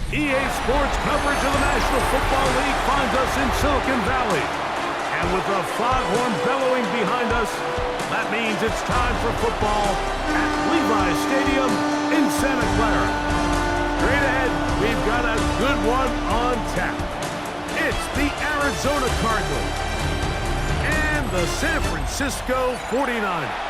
EA Sports coverage of the National Football League finds us in Silicon Valley. And with the foghorn bellowing behind us, that means it's time for football at Levi's Stadium in Santa Clara. Straight ahead, we've got a good one on tap. It's the Arizona Cardinals and the San Francisco 49ers.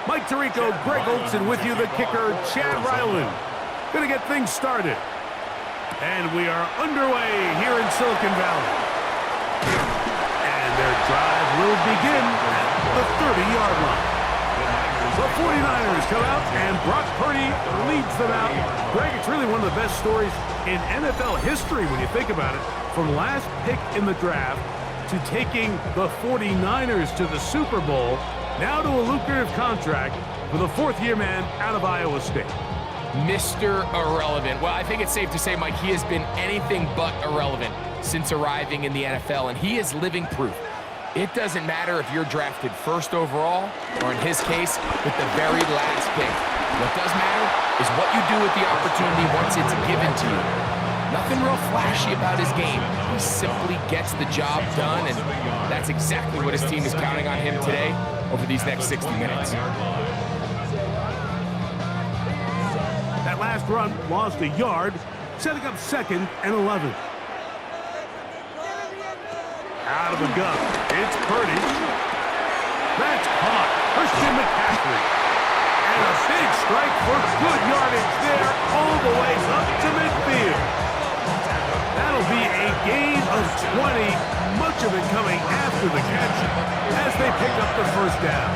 Mike Tirico, Greg Olson with you, the kicker, Chad Ryland. Gonna get things started. And we are underway here in Silicon Valley. And their drive will begin at the 30-yard line. The 49ers come out, and Brock Purdy leads them out. Greg, it's really one of the best stories in NFL history when you think about it. From last pick in the draft to taking the 49ers to the Super Bowl, now to a lucrative contract for the fourth-year man out of Iowa State. Mr. Irrelevant. Well, I think it's safe to say, Mike, he has been anything but irrelevant since arriving in the NFL, and he is living proof. It doesn't matter if you're drafted first overall, or in his case, with the very last pick. What does matter is what you do with the opportunity once it's given to you. Nothing real flashy about his game. He simply gets the job done, and that's exactly what his team is counting on him today over these next 60 minutes. That last run lost a yard, setting up 2nd and 11. Out of the gun, it's Purdy. That's caught. Christian McCaffrey. And a big strike for good yardage there, all the way up to midfield. That'll be a gain of 20, much of it coming after the catch as they pick up the first down.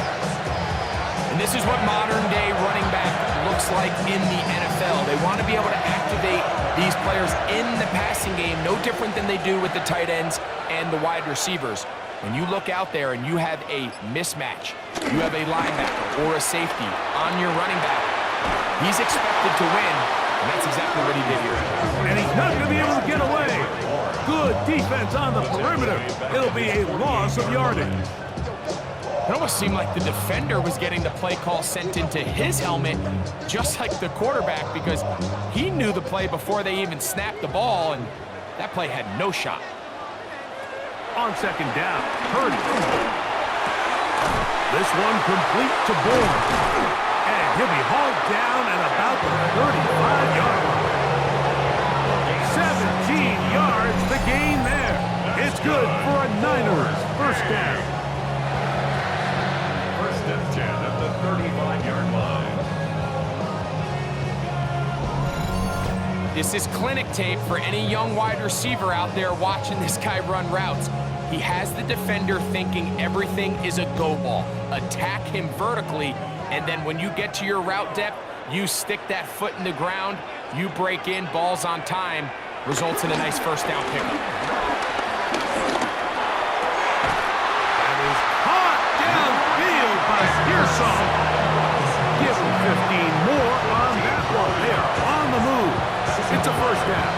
And this is what modern-day running back looks like in the NFL. They want to be able to activate these players in the passing game, no different than they do with the tight ends and the wide receivers. When you look out there and you have a mismatch, you have a linebacker or a safety on your running back, he's expected to win, and that's exactly what he did here. And he's not going to be able to get away. Good defense on the perimeter. It'll be a loss of yardage. It almost seemed like the defender was getting the play call sent into his helmet, just like the quarterback, because he knew the play before they even snapped the ball, and that play had no shot. On 2nd down, Purdy. This one complete to Bourne. And he'll be hauled down at about the 35-yard line. 17 yards, the gain there. It's good for a Niners first down. First and 10 at the 35-yard line. This is clinic tape for any young wide receiver out there watching this guy run routes. He has the defender thinking everything is a go ball. Attack him vertically, and then when you get to your route depth, you stick that foot in the ground, you break in, balls on time, results in a nice first down pickup. That is caught downfield by Pearson. Give him 15 more on that one. They are on the move. It's a first down.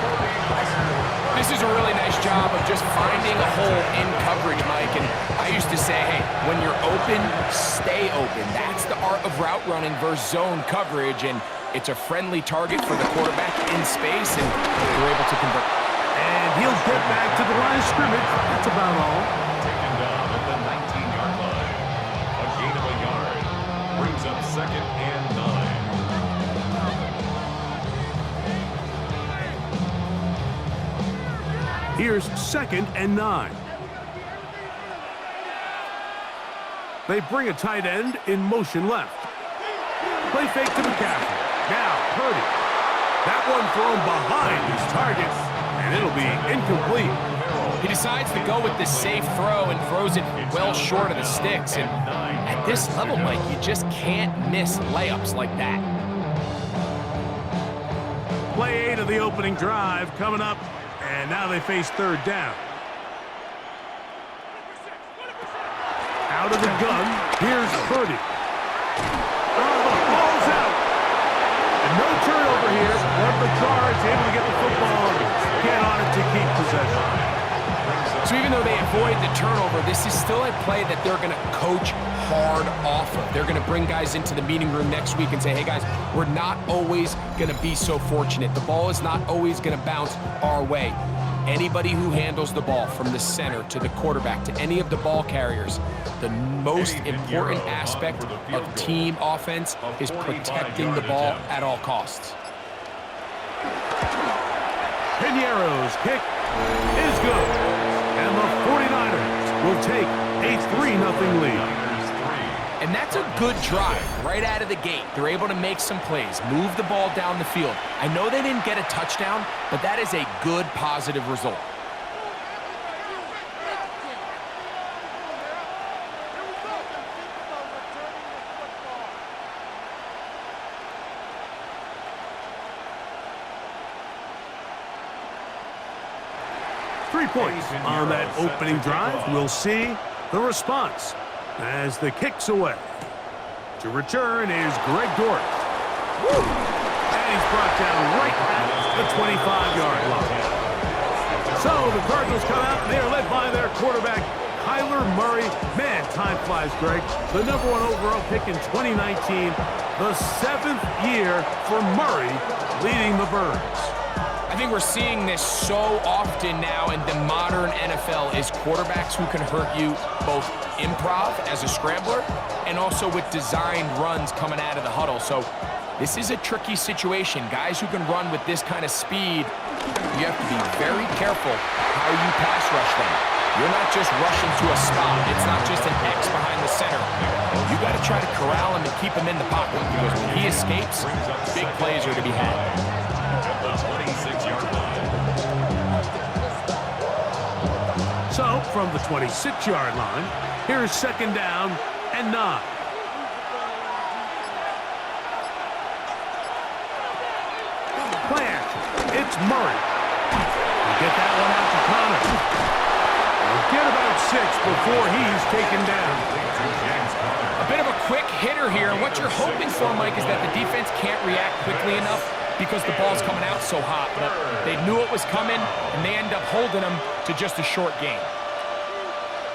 This is a really nice job of just finding a hole in coverage, Mike. And I used to say, hey, when you're open, stay open. That's the art of route running versus zone coverage. And it's a friendly target for the quarterback in space, and they're able to convert. And he'll get back to the line of scrimmage. That's about all. Taken down at the 19-yard line. A gain of a yard. Brings up 2nd and 9. Here's 2nd and 9. They bring a tight end in motion left. Play fake to McCaffrey. Now Purdy. That one thrown behind his target, and it'll be incomplete. He decides to go with the safe throw and throws it well short of the sticks. And at this level, Mike, you just can't miss layups like that. Play 8 of the opening drive coming up, and now they face 3rd down. Out of the gun, here's Purdy. Oh, the ball's out. And no turnover here, but the Cards able to get the football, get on it to keep possession. So even though they avoid the turnover, this is still a play that they're going to coach hard off of. They're going to bring guys into the meeting room next week and say, hey guys, we're not always going to be so fortunate. The ball is not always going to bounce our way. Anybody who handles the ball from the center to the quarterback to any of the ball carriers, the most important aspect of team offense is protecting the ball at all costs. Piñeiro's kick is good. And the 49ers will take a 3-0 lead. And that's a good drive right out of the gate. They're able to make some plays, move the ball down the field. I know they didn't get a touchdown, but that is a good, positive result. Points on that opening drive. We'll see the response as the kick's away. To return is Greg Dortch. And he's brought down right at the 25-yard line. So the Cardinals come out and they are led by their quarterback, Kyler Murray. Man, time flies, Greg. The #1 overall pick in 2019. The 7th year for Murray leading the Birds. I think we're seeing this so often now in the modern NFL is quarterbacks who can hurt you both improv as a scrambler and also with designed runs coming out of the huddle. So this is a tricky situation. Guys who can run with this kind of speed, you have to be very careful how you pass rush them. You're not just rushing to a spot. It's not just an X behind the center. You got to try to corral him and keep him in the pocket because when he escapes, big plays are to be had. So, from the 26-yard line, here's 2nd down and 9. Play action. It's Murray. Get that one out to Connor. We'll get about 6 before he's taken down. A bit of a quick hitter here, and what you're hoping for, Mike, is that the defense can't react quickly enough because the ball's coming out so hot. But they knew it was coming, and they end up holding them to just a short gain.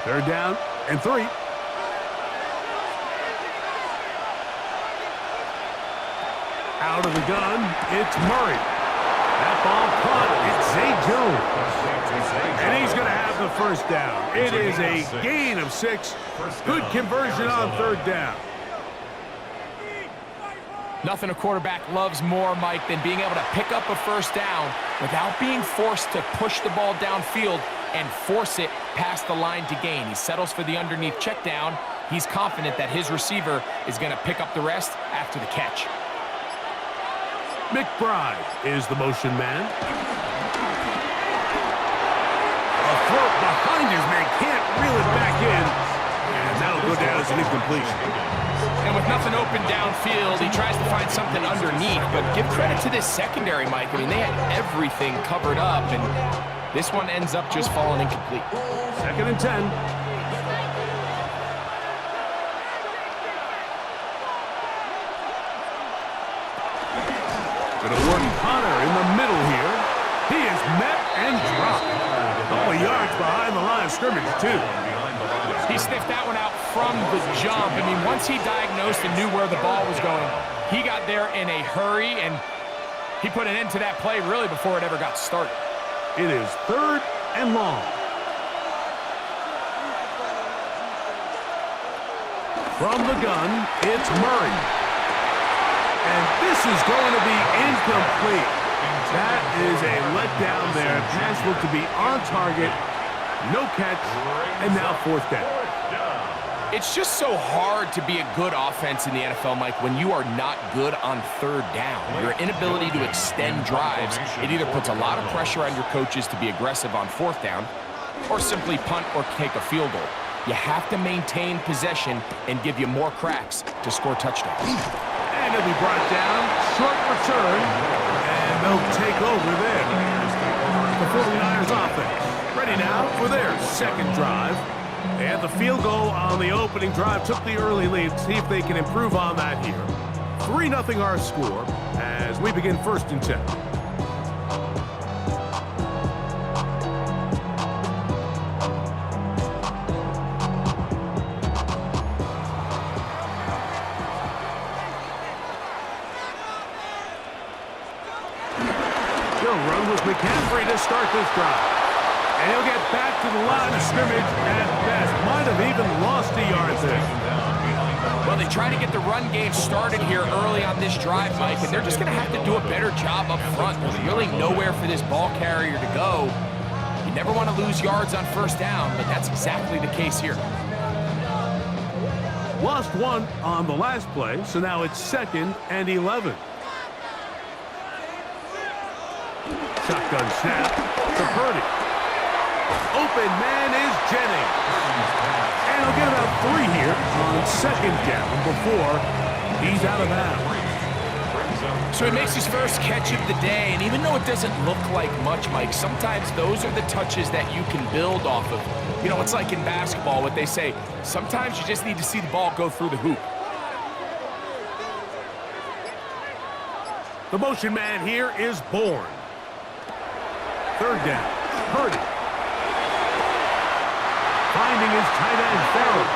3rd down and 3. Out of the gun, it's Murray. That ball caught. It's Zay Jones. And he's going to have the 1st down. It is a gain of 6. Good conversion on 3rd down. Nothing a quarterback loves more, Mike, than being able to pick up a 1st down without being forced to push the ball downfield and force it past the line to gain. He settles for the underneath check down. He's confident that his receiver is going to pick up the rest after the catch. McBride is the motion man. A throw behind his man, can't reel it back in. And that'll go down as an incompletion. And with nothing open downfield, he tries to find something underneath. But give credit to this secondary, Mike. I mean, they had everything covered up, and this one ends up just falling incomplete. 2nd and 10. Going to work Connor in the middle here. He is met and dropped. A couple of yards behind the line of scrimmage, too. He sniffed that one out from the jump. I mean, once he diagnosed and knew where the ball was going, he got there in a hurry, and he put an end to that play really before it ever got started. It is 3rd and long. From the gun, it's Murray. And this is going to be incomplete. That is a letdown there. Pass looked to be on target. No catch. And now 4th down. It's just so hard to be a good offense in the NFL, Mike, when you are not good on 3rd down. Your inability to extend drives, it either puts a lot of pressure on your coaches to be aggressive on 4th down or simply punt or take a field goal. You have to maintain possession and give you more cracks to score touchdowns. And it'll be brought down. Short return. And they'll take over there. The 49ers offense ready now for their 2nd drive. They had the field goal on the opening drive, took the early lead. See if they can improve on that here. 3-0 our score as we begin 1st and 10. He'll run with McCaffrey to start this drive. And he'll get back to the line of scrimmage at best. Might have even lost a yard there. Well, they try to get the run game started here early on this drive, Mike, and they're just going to have to do a better job up front. There's really nowhere for this ball carrier to go. You never want to lose yards on 1st down, but that's exactly the case here. Lost 1 on the last play, so now it's 2nd and 11. Shotgun snap to Purdy. Open man is Jennings. And he'll get about 3 here on 2nd down before he's out of bounds. So he makes his first catch of the day, and even though it doesn't look like much, Mike, sometimes those are the touches that you can build off of. You know, it's like in basketball, what they say, sometimes you just need to see the ball go through the hoop. The motion man here is Bourne. 3rd down, Purdy. Finding his tight end, Farrell.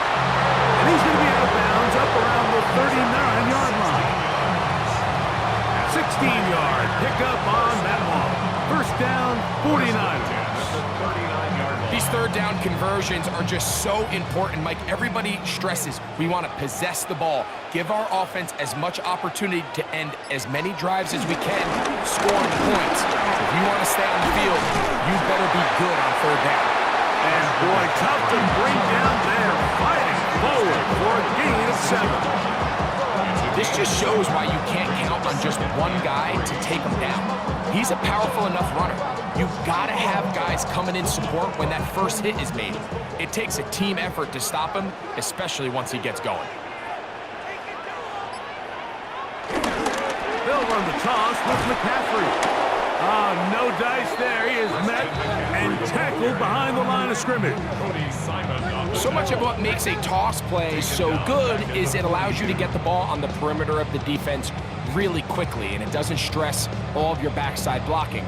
And he's going to be out of bounds up around the 39-yard line. 16-yard pickup on that one. 1st down, 49ers. These 3rd down conversions are just so important, Mike. Everybody stresses we want to possess the ball, give our offense as much opportunity to end as many drives as we can, scoring points. If you want to stay on the field, you better be good on 3rd down. And boy, tough to bring down there, fighting forward for a gain of 7. This just shows why you can't count on just one guy to take him down. He's a powerful enough runner. You've got to have guys coming in support when that first hit is made. It takes a team effort to stop him, especially once he gets going. They'll run the toss with McCaffrey. No dice there. He is met and tackled behind the line of scrimmage. So much of what makes a toss play so good is it allows you to get the ball on the perimeter of the defense really quickly, and it doesn't stress all of your backside blocking.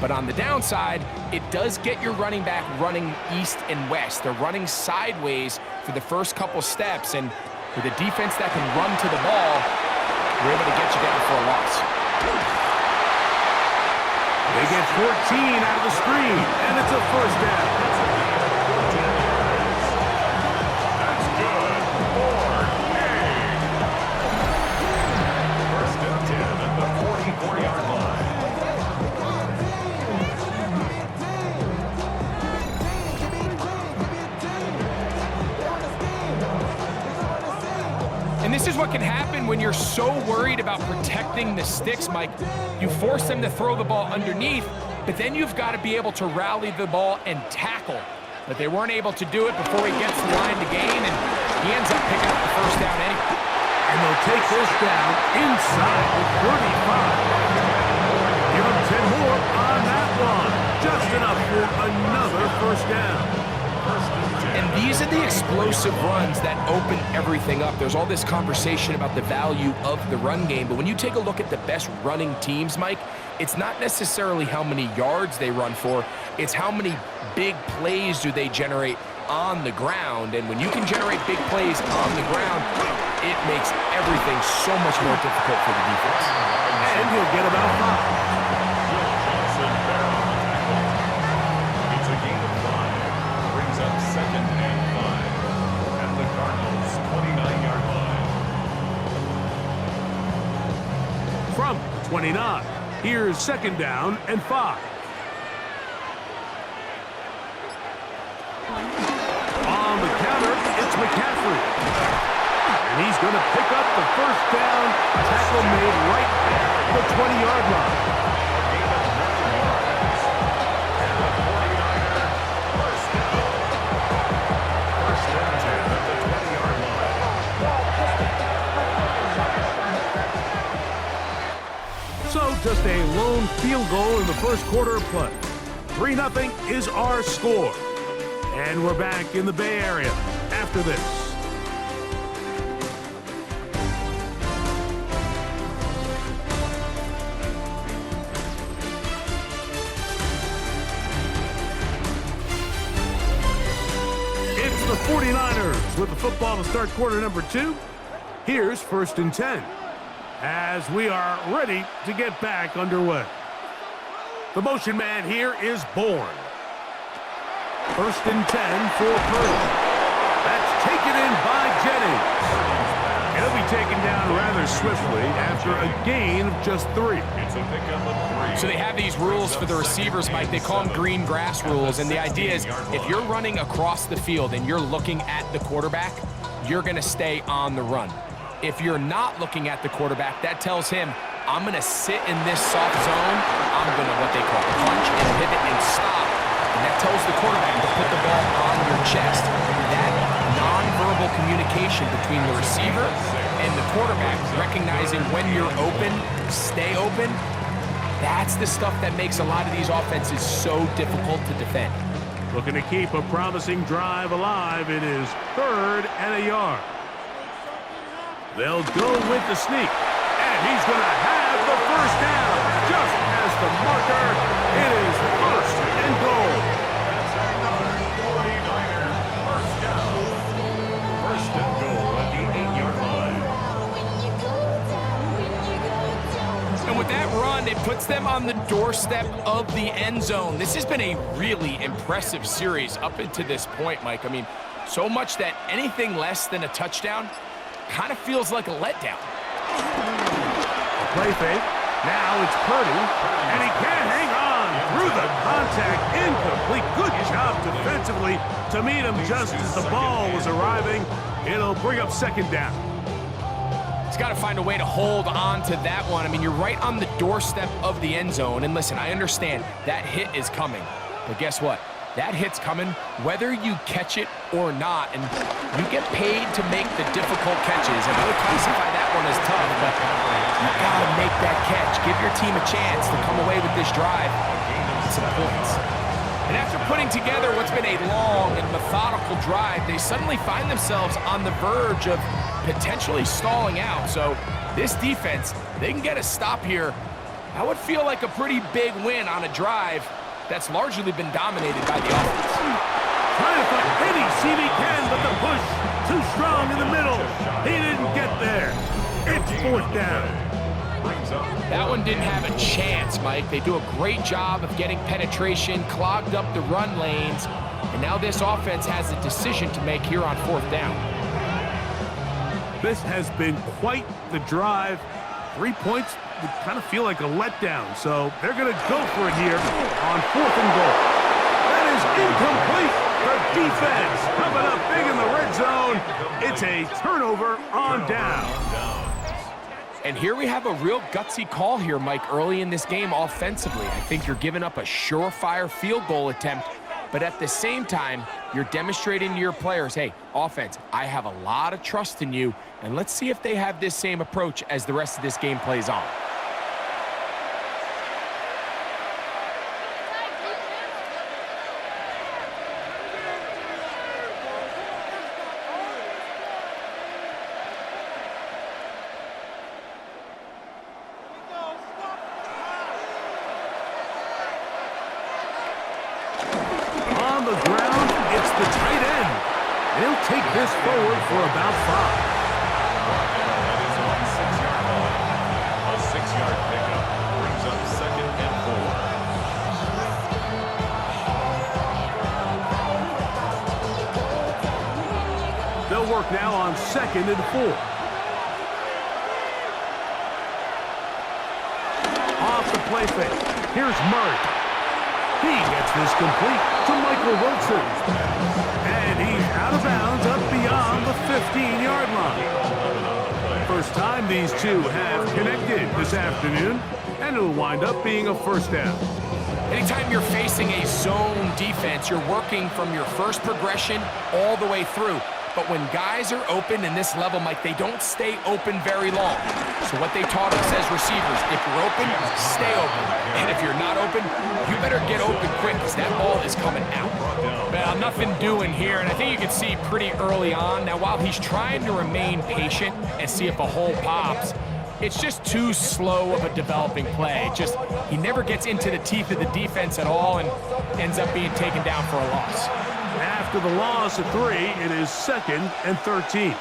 But on the downside, it does get your running back running east and west. They're running sideways for the first couple steps, and with a defense that can run to the ball, we're able to get you down for a loss. They get 14 out of the screen, and it's a 1st down. That's good for King. 1st and 10 at the 44-yard line. And this is what can happen when you're so worried about protecting the sticks, Mike. You force them to throw the ball underneath, but then you've got to be able to rally the ball and tackle. But they weren't able to do it before he gets the line to gain, and he ends up picking up the 1st down anyway. And they'll take this down inside the 35. Give them 10 more on that one. Just enough for another 1st down. And these are the explosive runs that open everything up. There's all this conversation about the value of the run game, but when you take a look at the best running teams, Mike, it's not necessarily how many yards they run for, it's how many big plays do they generate on the ground. And when you can generate big plays on the ground, it makes everything so much more difficult for the defense. And he'll get about 5. It's a gain of 5. Brings up 2nd and 5 at the Cardinals' 29-yard line. From 29, here's 2nd down and 5. On the counter, it's McCaffrey. And he's going to pick up the 1st down. Tackle made right at the 20-yard line. So just a lone field goal in the 1st quarter of play. 3-0 is our score. And we're back in the Bay Area after this. It's the 49ers with the football to start quarter number 2. Here's 1st and 10 as we are ready to get back underway. The motion man here is Bourne. 1st and 10 for Purdy. That's taken in by Jennings. He'll be taken down rather swiftly after a gain of just 3. It's a pickup of 3. So they have these rules for the receivers, Mike. They call them green grass rules, and the idea is if you're running across the field and you're looking at the quarterback, you're going to stay on the run. If you're not looking at the quarterback, that tells him, I'm going to sit in this soft zone. I'm going to what they call punch and pivot and stop. And that tells the quarterback to put the ball on your chest. That nonverbal communication between the receiver and the quarterback, recognizing when you're open, stay open, that's the stuff that makes a lot of these offenses so difficult to defend. Looking to keep a promising drive alive. It is 3rd and a yard. They'll go with the sneak. And he's going to have the 1st down. Just as the marker, it is 1st and goal. That's another 49er 1st down. 1st and goal at the 8-yard line. And with that run, it puts them on the doorstep of the end zone. This has been a really impressive series up into this point, Mike. I mean, so much that anything less than a touchdown kind of feels like a letdown. Play fake. Now it's Purdy, and he can't hang on through the contact. Incomplete. Good job defensively to meet him just as the ball was arriving. It'll bring up 2nd down. He's got to find a way to hold on to that one. I mean, you're right on the doorstep of the end zone. And listen, I understand that hit is coming. But guess what? That hit's coming whether you catch it or not. And you get paid to make the difficult catches. And I would classify that one as tough, but you got to make that catch. Give your team a chance to come away with this drive and some points. And after putting together what's been a long and methodical drive, they suddenly find themselves on the verge of potentially stalling out. So this defense, they can get a stop here. That would feel like a pretty big win on a drive that's largely been dominated by the offense. Trying to find any seam he can, but the push too strong in the middle. He didn't get there. It's 4th down. That one didn't have a chance, Mike. They do a great job of getting penetration, clogged up the run lanes, and now this offense has a decision to make here on 4th down. This has been quite the drive. 3 points would kind of feel like a letdown, so they're going to go for it here on 4th and goal. That is incomplete. The defense coming up big in the red zone. It's a turnover on down. And here we have a real gutsy call here, Mike, early in this game offensively. I think you're giving up a surefire field goal attempt, but at the same time, you're demonstrating to your players, hey, offense, I have a lot of trust in you, and let's see if they have this same approach as the rest of this game plays on. On the ground, it's the tight end. He'll take this forward for about 5. That is on 6-yard line. A 6-yard pickup brings up 2nd and 4. They'll work now on 2nd and 4. Off the play fake. Here's Murray. He gets this complete to Michael Wilson. And he's out of bounds up beyond the 15-yard line. First time these two have connected this afternoon, and it'll wind up being a 1st down. Anytime you're facing a zone defense, you're working from your first progression all the way through. But when guys are open in this level, Mike, they don't stay open very long. So what they taught us as receivers, if you're open, stay open. And if you're not open, you better get open quick because that ball is coming out. Well, nothing doing here, and I think you can see pretty early on. Now, while he's trying to remain patient and see if a hole pops, it's just too slow of a developing play. He never gets into the teeth of the defense at all and ends up being taken down for a loss. After the loss of 3, it is 2nd and 13.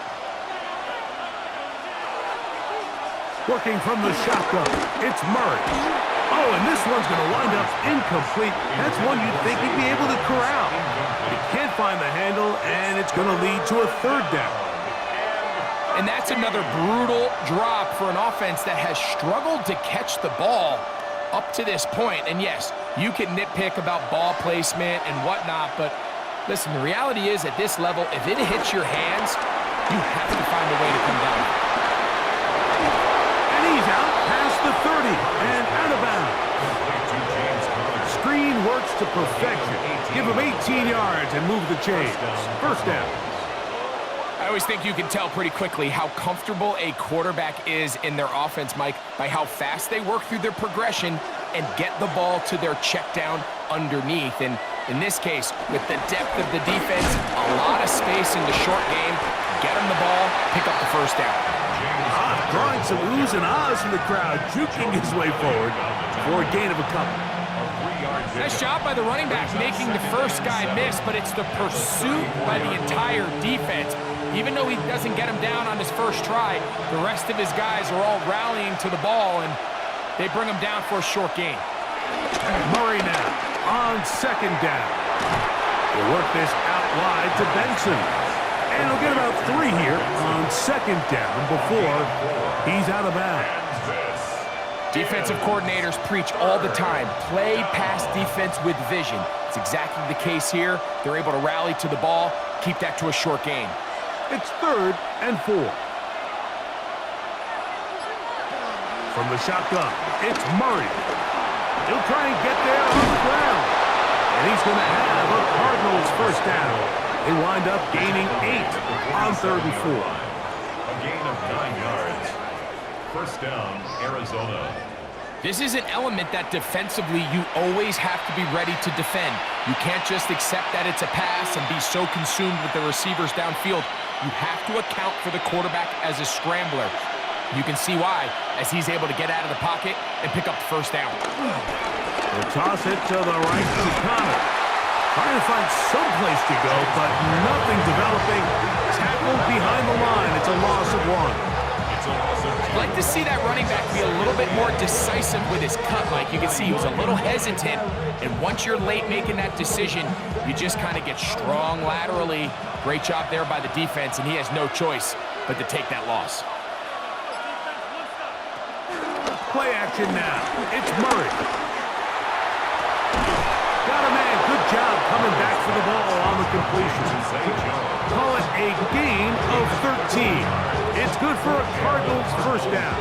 Working from the shotgun, it's Murray. Oh, and this one's going to wind up incomplete. That's one you'd think he'd be able to corral. He can't find the handle, and it's going to lead to a 3rd down. And that's another brutal drop for an offense that has struggled to catch the ball up to this point. And yes, you can nitpick about ball placement and whatnot, but listen, the reality is at this level, if it hits your hands, you have to find a way to come down. And he's out past the 30 and out of bounds. Screen works to perfection. Give him 18 yards and move the chains. 1st down. I always think you can tell pretty quickly how comfortable a quarterback is in their offense, Mike, by how fast they work through their progression and get the ball to their check down underneath. And in this case, with the depth of the defense, a lot of space in the short game, get him the ball, pick up the 1st down. Drawing some oohs and ahs from the crowd, juking his way forward for a gain of a couple. Nice job by the running back making the first guy miss, but it's the pursuit by the entire defense. Even though he doesn't get him down on his first try, the rest of his guys are all rallying to the ball, and they bring him down for a short gain. Murray now on 2nd down. He'll work this out wide to Benson. And he'll get about 3 here on 2nd down before he's out of bounds. Defensive coordinators preach all the time, play pass defense with vision. It's exactly the case here. They're able to rally to the ball, keep that to a short gain. It's 3rd and 4. From the shotgun, it's Murray. He'll try and get there on the ground. And he's going to have a Cardinals 1st down. They wind up gaining 8 on 3rd and 4. A gain of 9 yards. 1st down, Arizona. This is an element that defensively you always have to be ready to defend. You can't just accept that it's a pass and be so consumed with the receivers downfield. You have to account for the quarterback as a scrambler. You can see why, as he's able to get out of the pocket and pick up the 1st down. They'll toss it to the right to Connor. Trying to find some place to go, but nothing developing. Tackled behind the line. It's a loss of 1. I'd like to see that running back be a little bit more decisive with his cut, Mike. You can see he was a little hesitant, and once you're late making that decision, you just kind of get strong laterally. Great job there by the defense, and he has no choice but to take that loss. Play action now. It's Murray. Got a man. Good job coming back for the ball on the completion. Call it a gain of 13. It's good for a Cardinals 1st down.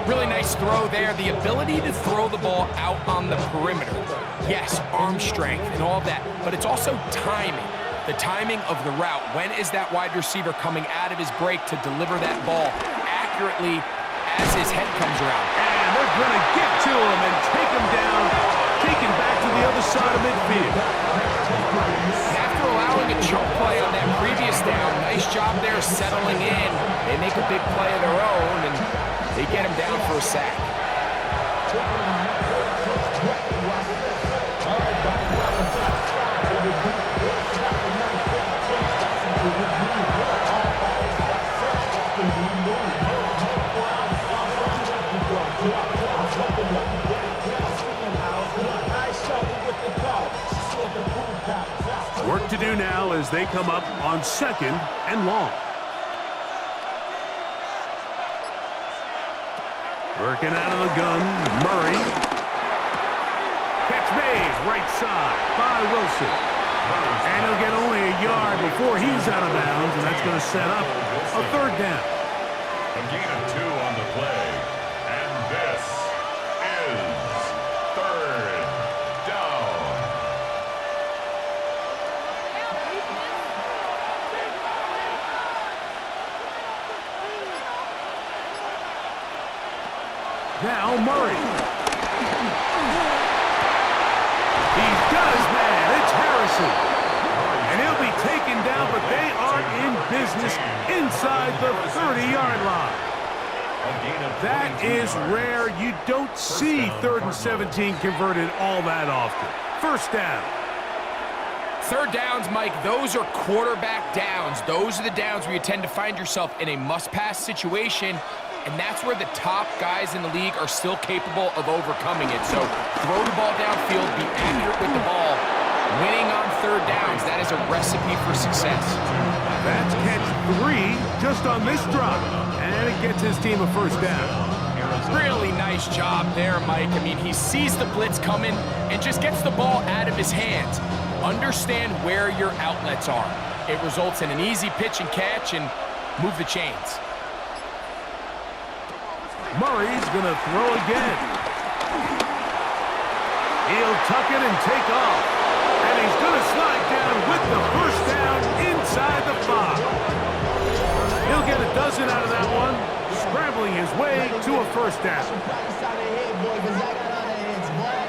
Really nice throw there. The ability to throw the ball out on the perimeter. Yes, arm strength and all that, but it's also timing. The timing of the route. When is that wide receiver coming out of his break to deliver that ball accurately as his head comes around? And they're going to get to him and take him down, take him back to the other side of midfield. After allowing a choke play on that previous down, nice job there settling in. They make a big play of their own, and they get him down for a sack. Work to do now as they come up on 2nd and long. Working out of the gun, Murray. Catch made, right side by Wilson. And he'll get only a yard before he's out of bounds, and that's going to set up a 3rd down. A gain of 2 on the play. And this is 3rd down. Now Murray. He's got his man. It's Harrison. business inside the 30-yard line. That is rare. You don't see 3rd and 17 converted all that often. First down. Third downs, Mike, those are quarterback downs. Those are the downs where you tend to find yourself in a must-pass situation, and that's where the top guys in the league are still capable of overcoming it. So throw the ball downfield, be accurate with the ball. Winning on third downs, that is a recipe for success. That's catch 3 just on this drop, and it gets his team a first down. Really nice job there, Mike. I mean, he sees the blitz coming and just gets the ball out of his hands. Understand where your outlets are. It results in an easy pitch and catch and move the chains. Murray's going to throw again. He'll tuck it and take off. And he's going to slide down with the first down inside the 5. He'll get a dozen out of that one, scrambling his way to a first down.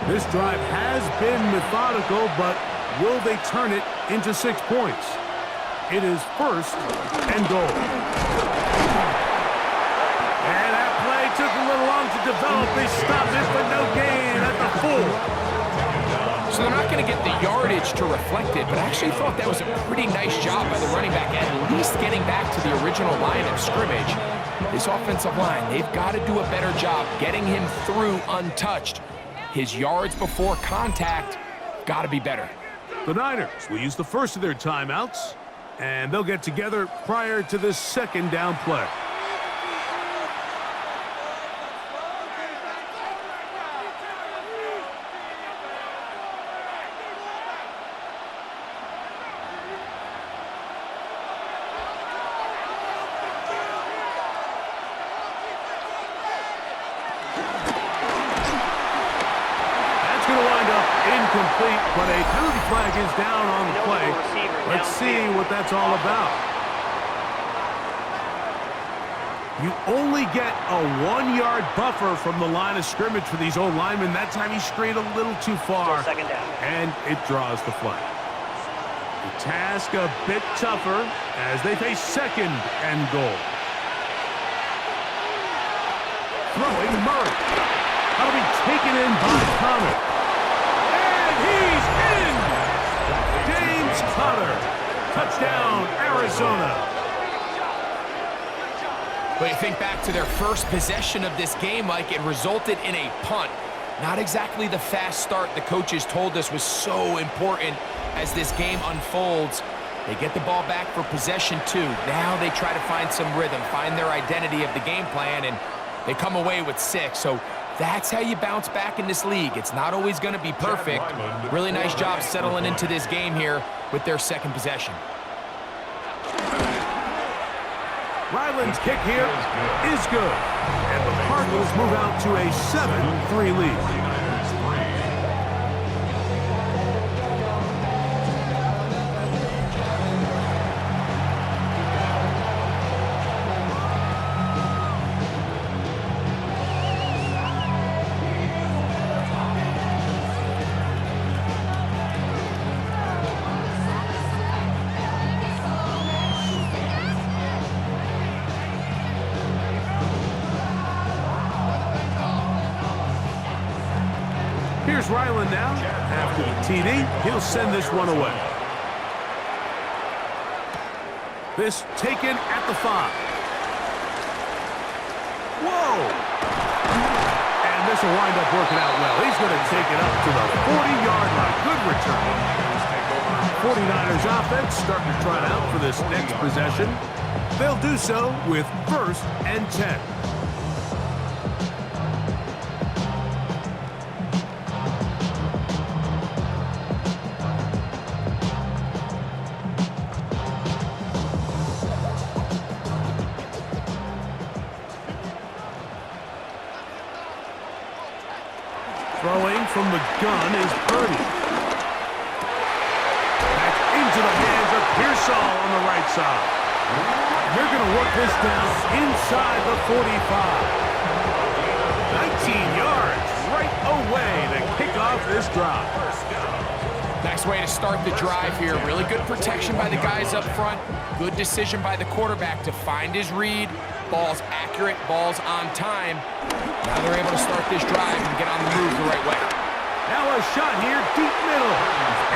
This drive has been methodical, but will they turn it into 6 points? It is first and goal. And that play took a little long to develop. They stopped it for no gain at the 4. So they're not going to get the yardage to reflect it, but I actually thought that was a pretty nice job by the running back, at least getting back to the original line of scrimmage. This offensive line, they've got to do a better job getting him through untouched. His yards before contact got to be better. The Niners will use the first of their timeouts, and they'll get together prior to this second down play. Incomplete, but a penalty flag is down on the play. Let's see what that's all about. You only get a 1-yard buffer from the line of scrimmage for these old linemen. That time he strayed a little too far, and it draws the flag. The task a bit tougher as they face second and goal. Throwing Murray. That'll be taken in by Connor. He's in! James Conner. Touchdown, Arizona. But you think back to their first possession of this game, Mike, it resulted in a punt. Not exactly the fast start the coaches told us was so important as this game unfolds. They get the ball back for possession 2. Now they try to find some rhythm, find their identity of the game plan, and they come away with 6. So that's how you bounce back in this league. It's not always going to be perfect. Really nice job settling into this game here with their second possession. Ryland's kick here is good. And the Cardinals move out to a 7-3 lead. Here's Ryland now. After the TD, he'll send this one away. This taken at the 5. Whoa! And this will wind up working out well. He's going to take it up to the 40-yard line. Good return. 49ers offense starting to try out for this next possession. They'll do so with 1st and 10. Throwing from the gun is Purdy. Back into the hands of Pearsall on the right side. And they're going to work this down inside the 45. 19 yards right away to kick off this drive. Nice Nice way to start the drive here. Really good protection by the guys up front. Good decision by the quarterback to find his read. Ball's accurate, ball's on time. Now they're able to start this drive and get on the move the right way. Now a shot here, deep middle.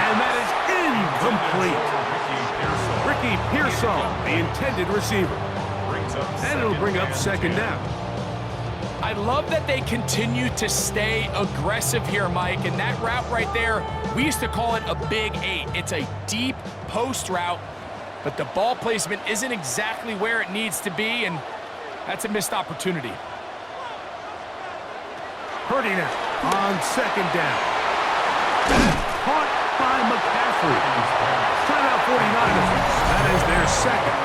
And that is incomplete. Ricky Pearsall, the intended receiver. And it'll bring up second down. I love that they continue to stay aggressive here, Mike, and that route right there, we used to call it a big 8. It's a deep post route, but the ball placement isn't exactly where it needs to be, and that's a missed opportunity. Purdy now on second down. Caught by McCaffrey. Timeout 49ers. That is their second.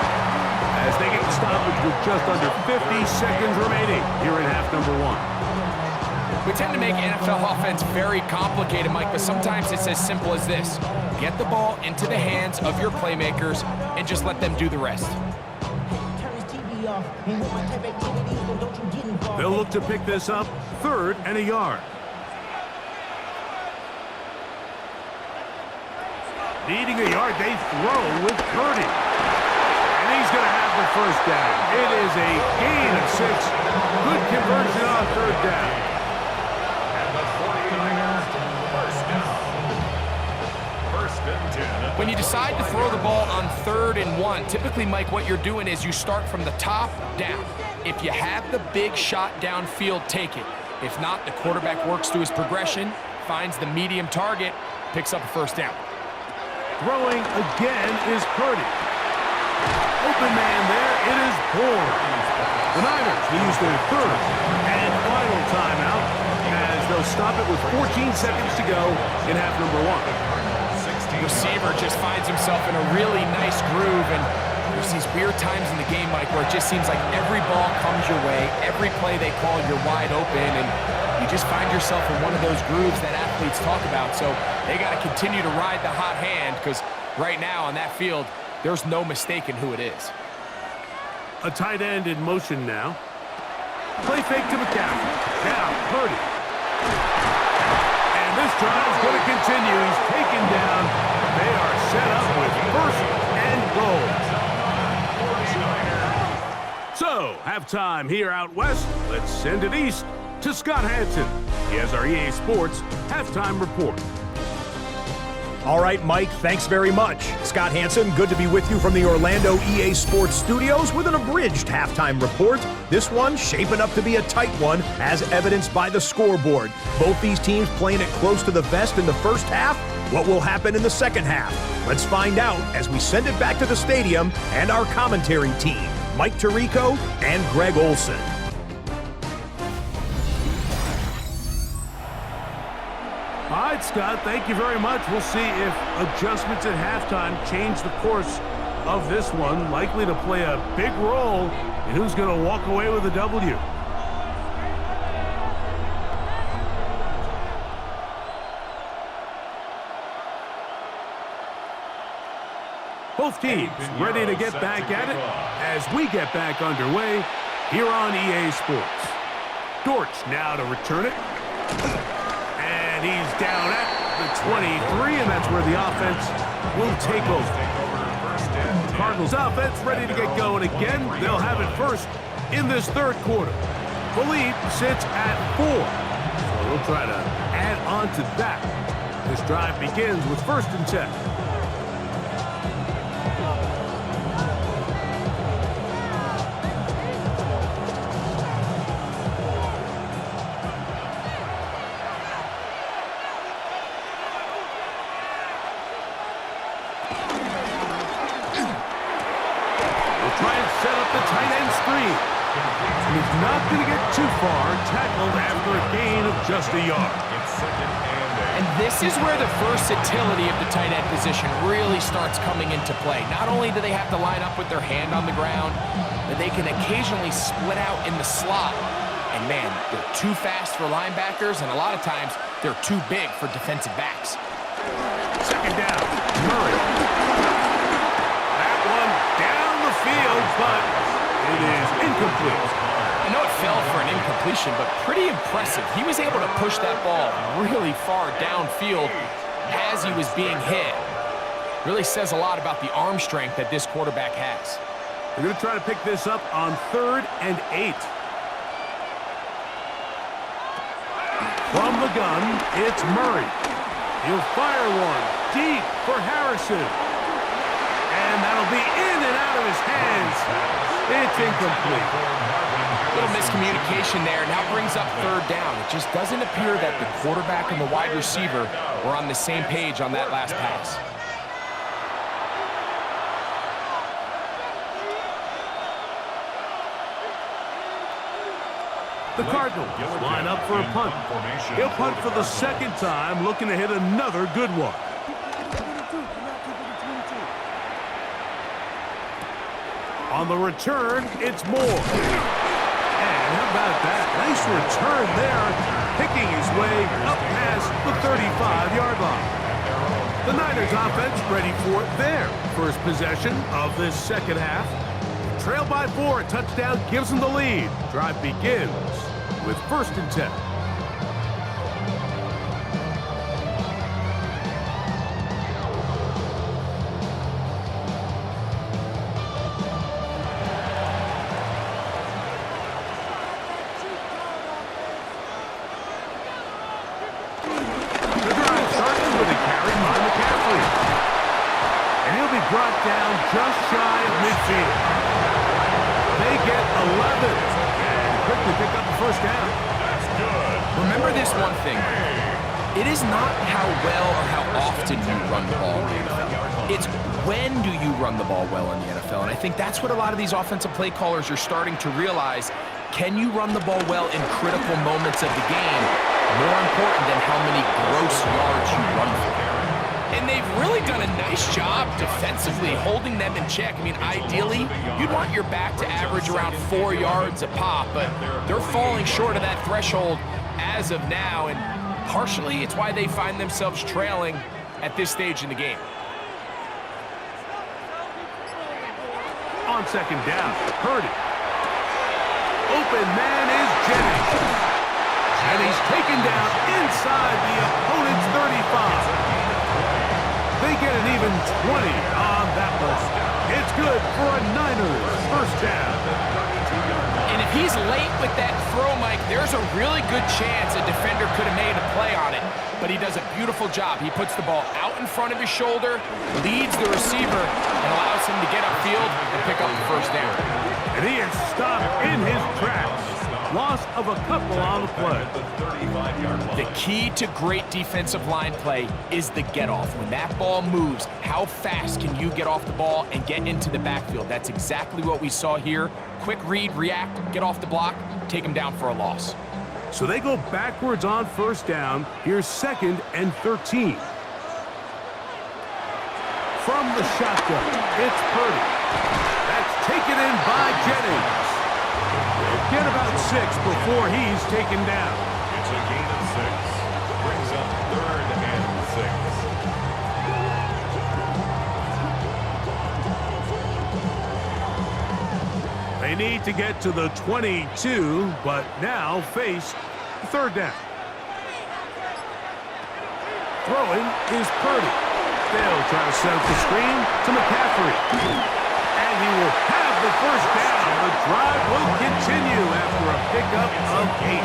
As they get the stoppage with just under 50 seconds remaining here in half number 1. We tend to make NFL offense very complicated, Mike, but sometimes it's as simple as this. Get the ball into the hands of your playmakers and just let them do the rest. They'll look to pick this up, 3rd and a yard. Needing a yard, they throw with Purdy. And he's going to have the first down. It is a gain of 6. Good conversion on 3rd down. And the 49ers first down. 1st and 10. When you decide to throw the ball on 3rd and 1, typically, Mike, what you're doing is you start from the top down. If you have the big shot downfield, take it. If not, the quarterback works through his progression, finds the medium target, picks up a first down. Throwing again is Purdy. Open man there, it is Bourne. The Niners will use their 3rd and final timeout as they'll stop it with 14 seconds to go in half number 1. Receiver just finds himself in a really nice groove, and there's these weird times in the game, Mike, where it just seems like every ball comes your way, every play they call, you're wide open, and you just find yourself in one of those grooves that athletes talk about. So they got to continue to ride the hot hand, because right now on that field, there's no mistaking who it is. A tight end in motion now. Play fake to McCaffrey. Now Purdy. And this drive is going to continue. He's taken down. They are set up with 1st and goal. So, halftime here out west. Let's send it east to Scott Hansen. He has our EA Sports halftime report. All right, Mike, thanks very much. Scott Hansen, good to be with you from the Orlando EA Sports studios with an abridged halftime report. This one shaping up to be a tight one, as evidenced by the scoreboard. Both these teams playing it close to the vest in the first half. What will happen in the second half? Let's find out as we send it back to the stadium and our commentary team, Mike Tirico and Greg Olson. All right, Scott, thank you very much. We'll see if adjustments at halftime change the course of this one. Likely to play a big role in who's going to walk away with a W. Both teams ready to get back at it as we get back underway here on EA Sports. Dortch now to return it. And he's down at the 23, and that's where the offense will take over. Cardinals offense ready to get going again. They'll have it first in this 3rd quarter. The lead sits at 4. So we'll try to add on to that. This drive begins with 1st and 10. And he's not going to get too far, tackled after a gain of just a yard. And this is where the versatility of the tight end position really starts coming into play. Not only do they have to line up with their hand on the ground, but they can occasionally split out in the slot. And man, they're too fast for linebackers, and a lot of times they're too big for defensive backs. Second down, Murray. That one down the field, but it is incomplete. I know it fell for an incompletion, but pretty impressive. He was able to push that ball really far downfield. as he was being hit. Really says a lot about the arm strength that this quarterback has. They're going to try to pick this up on 3rd and 8. From the gun, it's Murray. He'll fire one deep for Harrison. And that'll be in and out of his hands. It's incomplete. A little miscommunication there. Now brings up 3rd down. It just doesn't appear that the quarterback and the wide receiver were on the same page on that last pass. The Cardinals line up for a punt. He'll punt for the 2nd time, looking to hit another good one. On the return, it's Moore. And how about that? Nice return there, picking his way up past the 35-yard line. The Niners offense ready for their first possession of this 2nd half. Trail by 4, touchdown gives them the lead. Drive begins with 1st and 10. The drive starts with a carry by McCaffrey. And he'll be brought down just shy of midfield. They get 11. Quickly pick up the 1st down. That's good. Remember this one thing. It is not how well or how often you run the ball in the NFL. It's when do you run the ball well in the NFL. And I think that's what a lot of these offensive play callers are starting to realize. Can you run the ball well in critical moments of the game? More important than how many gross yards you run for. And they've really done a nice job defensively holding them in check. I mean, ideally, you'd want your back to average around 4 yards a pop, but they're falling short of that threshold as of now, and partially it's why they find themselves trailing at this stage in the game. On 2nd down, Purdy. Open man is Jennings. And he's taken down inside the opponent's 35. They get an even 20 on that one. It's good for a Niners 1st down. And if he's late with that throw, Mike, there's a really good chance a defender could have made a play on it. But he does a beautiful job. He puts the ball out in front of his shoulder, leads the receiver, and allows him to get upfield and pick up the 1st down. And he is stopped in his tracks. Loss of a couple on the play. The key to great defensive line play is the get-off. When that ball moves, how fast can you get off the ball and get into the backfield? That's exactly what we saw here. Quick read, react, get off the block, take him down for a loss. So they go backwards on 1st down. Here's 2nd and 13. From the shotgun, it's Purdy. That's taken in by Jennings. Get about 6 before he's taken down. It's a gain of 6. Brings up 3rd and 6. They need to get to the 22, but now face 3rd down. Throwing is Purdy. They'll try to set up the screen to McCaffrey. And he will have the 1st down. The drive will continue after a pickup of 8.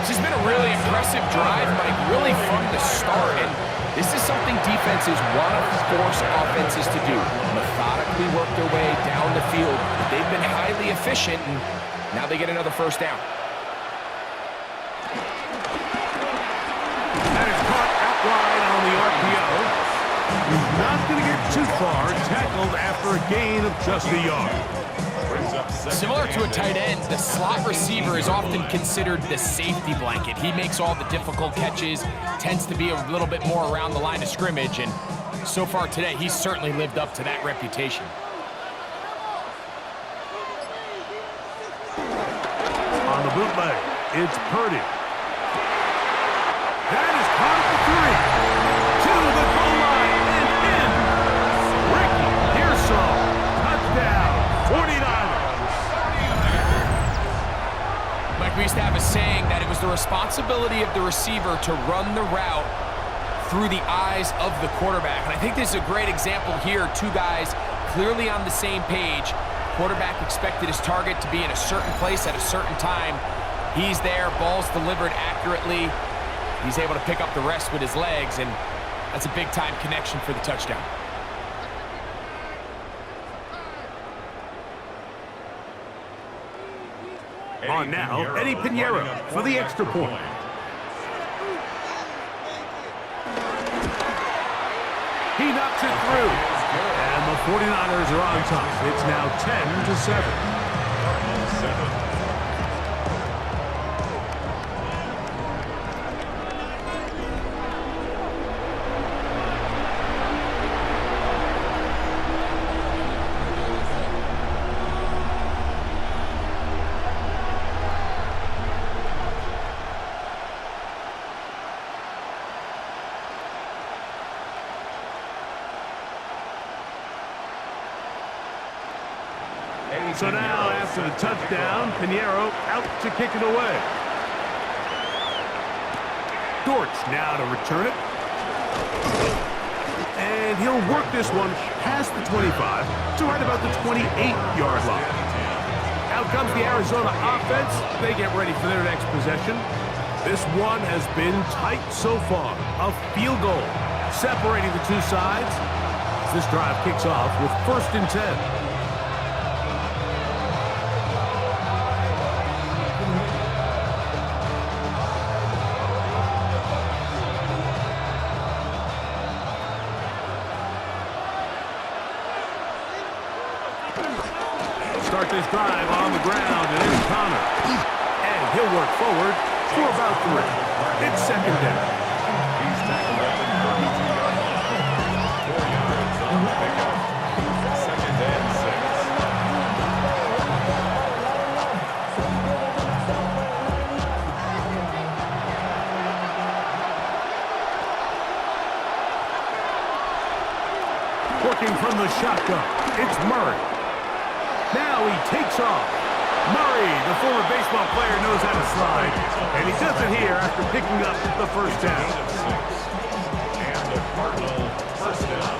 This has been a really impressive drive, Mike, really from the start. And this is something defenses want to force offenses to do. Methodically work their way down the field. They've been highly efficient, and now they get another 1st down. That is caught out wide on the RPO. He's not going to get too far, tackled after a gain of just a yard. Similar to a tight end, the slot receiver is often considered the safety blanket. He makes all the difficult catches, tends to be a little bit more around the line of scrimmage, and so far today, he's certainly lived up to that reputation. On the bootleg, it's Purdy. That is caught at the 3. To the goal line and in. Ricky Pearsall, touchdown, 49ers. Mike, we used to have a saying that it was the responsibility of the receiver to run the route through the eyes of the quarterback. And I think this is a great example here. Two guys clearly on the same page. Quarterback expected his target to be in a certain place at a certain time. He's there, ball's delivered accurately. He's able to pick up the rest with his legs, and that's a big-time connection for the touchdown. On now, Eddie Pinheiro for the extra point. He knocks it through. And the 49ers are on top. It's now 10-7. Cardinals 7. So now, after the touchdown, Pinheiro out to kick it away. Dortch now to return it. And he'll work this one past the 25 to right about the 28-yard line. Out comes the Arizona offense. They get ready for their next possession. This one has been tight so far. A field goal separating the two sides. This drive kicks off with 1st and 10. Start this drive on the ground, and it's Connor. And he'll work forward for about 3. It's 2nd down. He's tackled at the 32-yard line. 4 yards on the pickup. 2nd and 6. Working from the shotgun, it's Murray. Now he takes off. Murray, the former baseball player, knows how to slide. And he does it here after picking up the 1st down. And the Cardinal 1st down.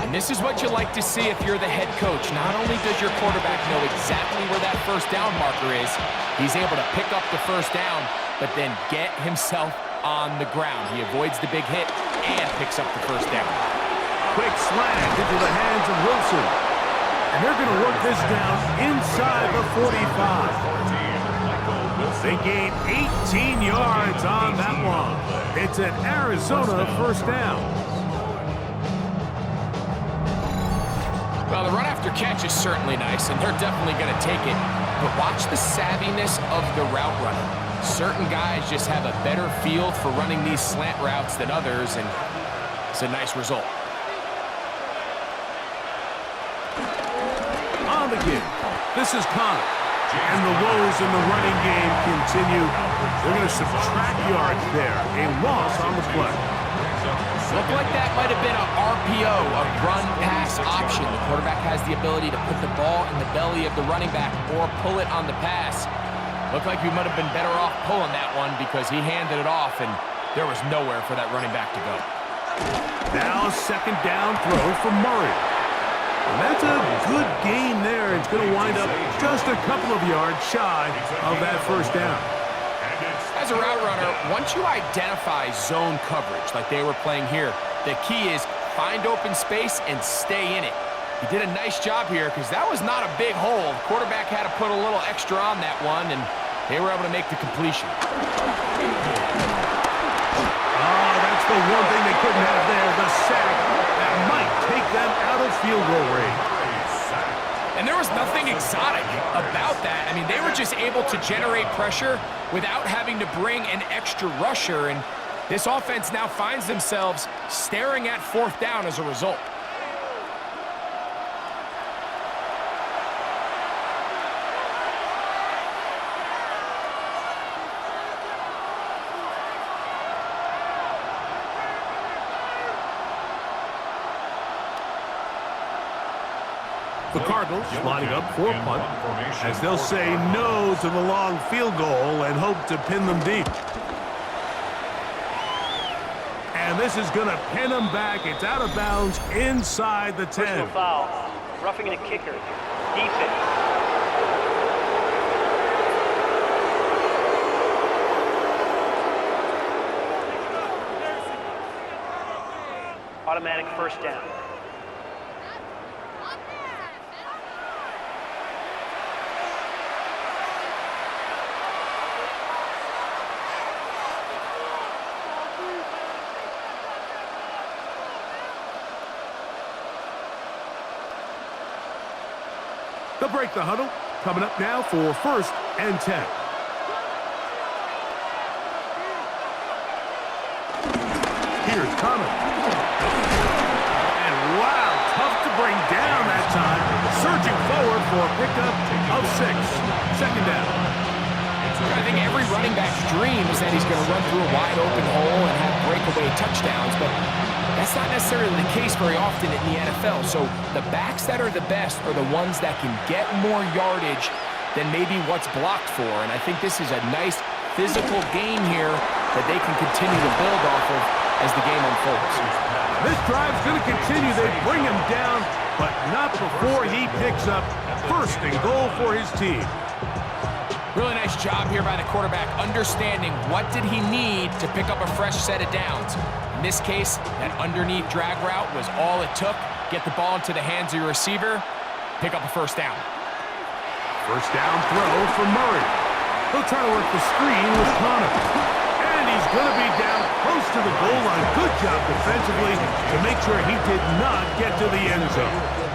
And this is what you like to see if you're the head coach. Not only does your quarterback know exactly where that 1st down marker is, he's able to pick up the 1st down, but then get himself on the ground. He avoids the big hit and picks up the 1st down. Quick slant into the hands of Wilson. And they're going to work this down inside the 45. They gain 18 yards on that one. It's an Arizona 1st down. Well, the run after catch is certainly nice, and they're definitely going to take it. But watch the savviness of the route running. Certain guys just have a better feel for running these slant routes than others, and it's a nice result. On the give, this is Connor. And the woes in the running game continue. They're going to subtract yards there. A loss on the play. Looked like that might have been an RPO, a run-pass option. The quarterback has the ability to put the ball in the belly of the running back or pull it on the pass. Looked like we might have been better off pulling that one because he handed it off, and there was nowhere for that running back to go. Now 2nd down throw for Murray. And that's a good gain there. It's going to wind up just a couple of yards shy of that 1st down. As a route runner, once you identify zone coverage like they were playing here, the key is find open space and stay in it. He did a nice job here because that was not a big hole. The quarterback had to put a little extra on that one, and they were able to make the completion. Oh, that's the one thing they couldn't have there, the sack. That might take them out of field goal range. And there was nothing exotic about that. I mean, they were just able to generate pressure without having to bring an extra rusher, and this offense now finds themselves staring at 4th down as a result. The Cardinals lining up for a punt, as they'll say no to the long field goal and hope to pin them deep. And this is going to pin them back. It's out of bounds inside the 10. Personal foul. Roughing the kicker. Defense. Automatic first down. They'll break the huddle. Coming up now for 1st and 10. Here's Connor. And wow, tough to bring down that time. Surging forward for a pickup of 6. 2nd down. I think every running back's dream is that he's going to run through a wide open hole and have breakaway touchdowns, but that's not necessarily the case very often in the NFL. So the backs that are the best are the ones that can get more yardage than maybe what's blocked for. And I think this is a nice physical game here that they can continue to build off of as the game unfolds. This drive's going to continue. They bring him down, but not before he picks up 1st and goal for his team. Really nice job here by the quarterback, understanding what did he need to pick up a fresh set of downs. In this case, that underneath drag route was all it took. Get the ball into the hands of your receiver, pick up a 1st down. 1st down throw for Murray. He'll try to work the screen with Connor. And he's going to be down close to the goal line. Good job defensively to make sure he did not get to the end zone.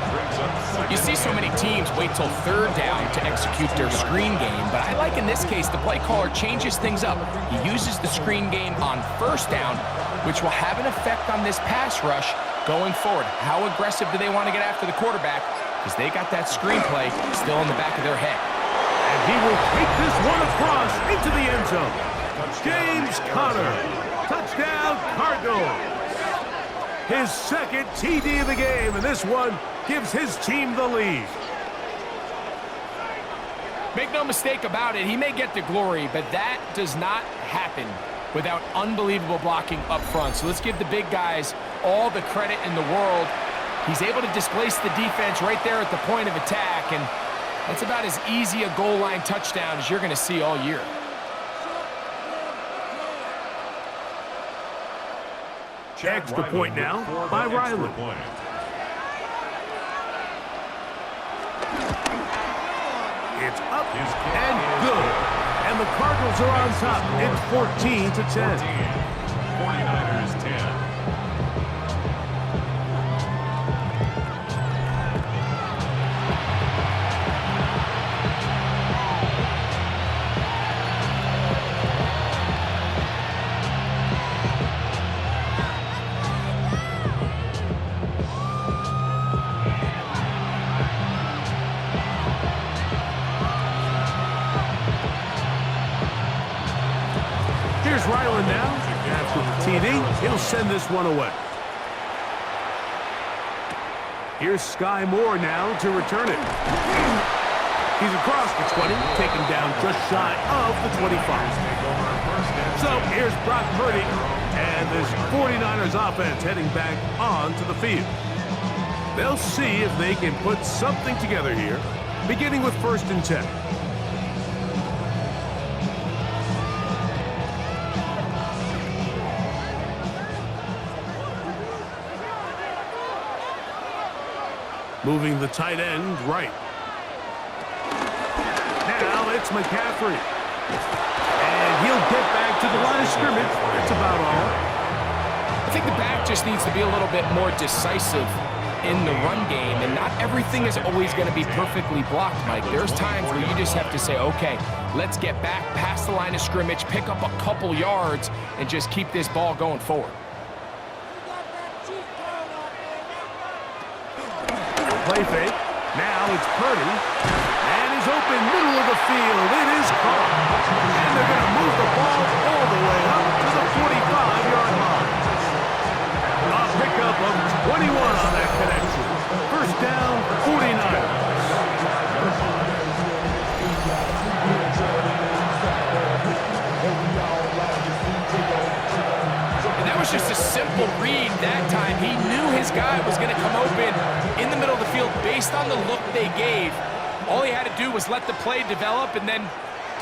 You see so many teams wait till 3rd down to execute their screen game, but I like in this case the play caller changes things up. He uses the screen game on 1st down, which will have an effect on this pass rush going forward. How aggressive do they want to get after the quarterback? Because they got that screen play still in the back of their head. And he will take this one across into the end zone. James Conner, touchdown Cardinals. His 2nd TD of the game, and this one gives his team the lead. Make no mistake about it, he may get the glory, but that does not happen without unbelievable blocking up front. So let's give the big guys all the credit in the world. He's able to displace the defense right there at the point of attack, and that's about as easy a goal line touchdown as you're going to see all year. Extra point now by Riley. It's up and good. And the Cardinals are on top. It's 14-10. 49ers 10. Here's Ryland now. After the TD, he'll send this one away. Here's Sky Moore now to return it. He's across the 20, taken down just shy of the 25. So here's Brock Purdy, and this 49ers offense heading back onto the field. They'll see if they can put something together here, beginning with 1st and 10. Moving the tight end right. Now it's McCaffrey. And he'll get back to the line of scrimmage. That's about all. I think the back just needs to be a little bit more decisive in the run game, and not everything is always going to be perfectly blocked, Mike. There's times where you just have to say, okay, let's get back past the line of scrimmage, pick up a couple yards, and just keep this ball going forward. Play fake. Now it's Purdy. And he's open middle of the field. It is caught. And they're going to move the ball all the way up to the 45-yard line. A pickup of 21 on that connection. 1st down, 49ers. was just a simple read that time. He knew his guy was going to come open in the middle of the field based on the look they gave. All he had to do was let the play develop and then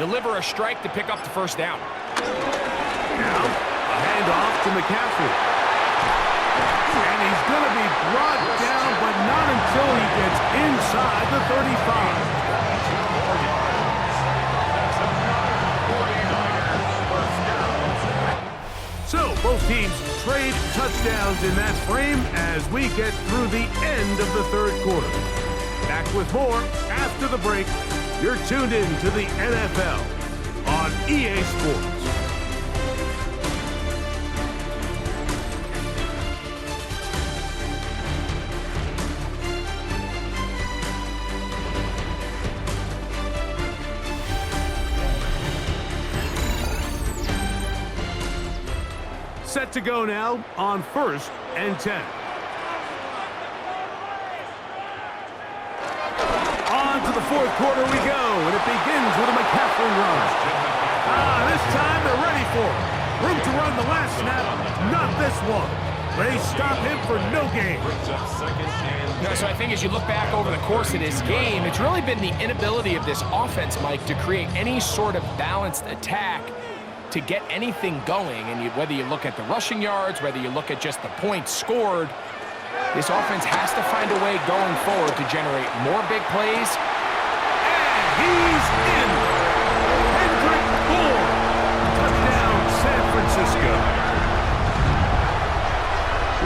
deliver a strike to pick up the first down. Now, a handoff to McCaffrey. And he's going to be brought down, but not until he gets inside the 35. So, both teams trade touchdowns in that frame as we get through the end of the third quarter. Back with more after the break. You're tuned in to the NFL on EA Sports. Set to go now on 1st and 10. On to the fourth quarter we go, and it begins with a McCaffrey run. This time they're ready for it. Room to run the last snap, not this one. They stop him for no gain. So I think as you look back over the course of this game, it's really been the inability of this offense, Mike, to create any sort of balanced attack to get anything going. And whether you look at the rushing yards, whether you look at just the points scored, this offense has to find a way going forward to generate more big plays. And he's in. Hendrick Bourne. Touchdown, San Francisco.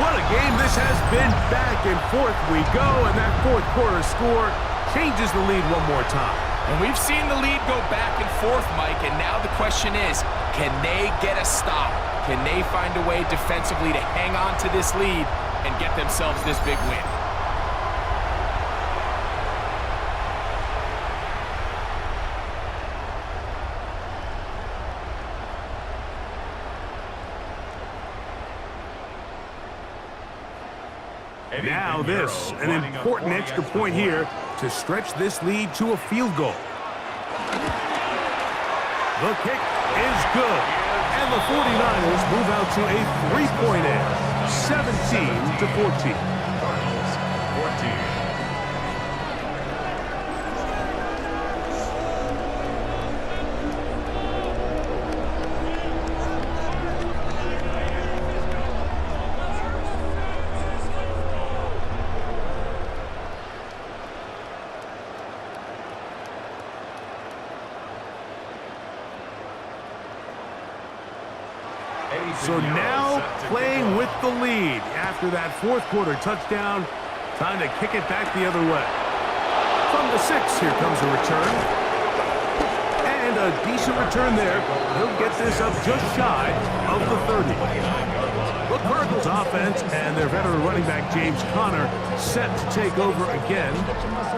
What a game this has been. Back and forth we go, and that fourth quarter score changes the lead one more time. And we've seen the lead go back and forth, Mike, and now the question is, can they get a stop? Can they find a way defensively to hang on to this lead and get themselves this big win? Now this, an important extra point here to stretch this lead to a field goal. The kick is good, and the 49ers move out to a three-point edge, 17-14. Cardinals, 14. So now playing with the lead after that fourth quarter touchdown. Time to kick it back the other way. From the 6, here comes a return. And a decent return there. He'll get this up just shy of the 30. The Cardinals offense and their veteran running back James Conner set to take over again.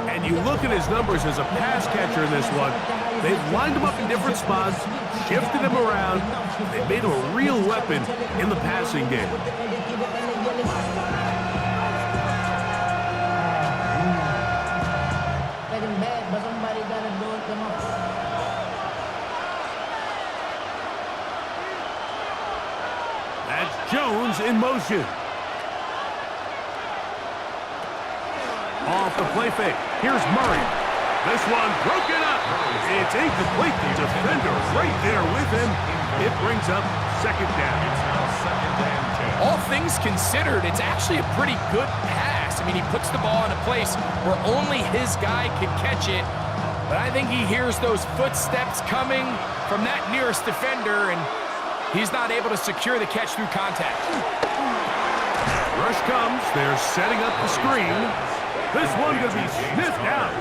And you look at his numbers as a pass catcher in this one. They've lined him up in different spots, shifted him around. They made him a real weapon in the passing game. That's Jones in motion. Off the play fake. Here's Murray. This one broken up. It's incomplete. The defender right there with him. It brings up second down. It's now 2nd and 10. All things considered, it's actually a pretty good pass. I mean, he puts the ball in a place where only his guy can catch it. But I think he hears those footsteps coming from that nearest defender, and he's not able to secure the catch through contact. Rush comes. They're setting up the screen. This one going to be sniffed out.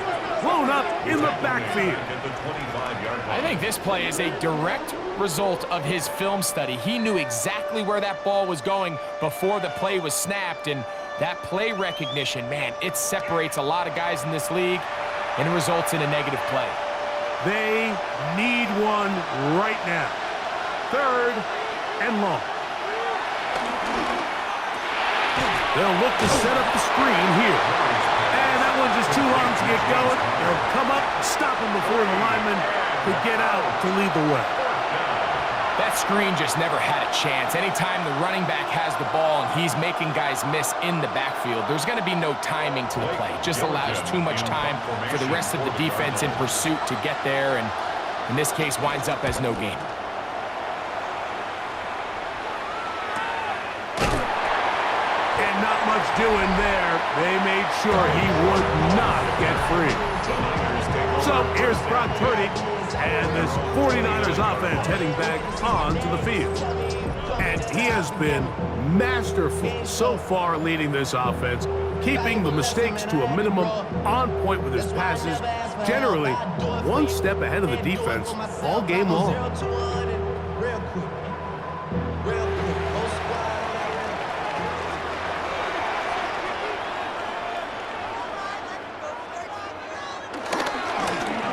Blown up in the backfield. I think this play is a direct result of his film study. He knew exactly where that ball was going before the play was snapped, and that play recognition, man, it separates a lot of guys in this league, and it results in a negative play. They need one right now. 3rd and long. They'll look to set up the screen here. And that one's just too long to get going. They'll come up, stop him before the lineman could get out to lead the way. That screen just never had a chance. Anytime the running back has the ball and he's making guys miss in the backfield, there's going to be no timing to the play. It just allows too much time for the rest of the defense in pursuit to get there, and in this case, winds up as no gain. And not much doing there. They made sure he would not get free. So here's Brock Purdy and this 49ers offense heading back onto the field. And he has been masterful so far leading this offense, keeping the mistakes to a minimum, on point with his passes, generally one step ahead of the defense all game long.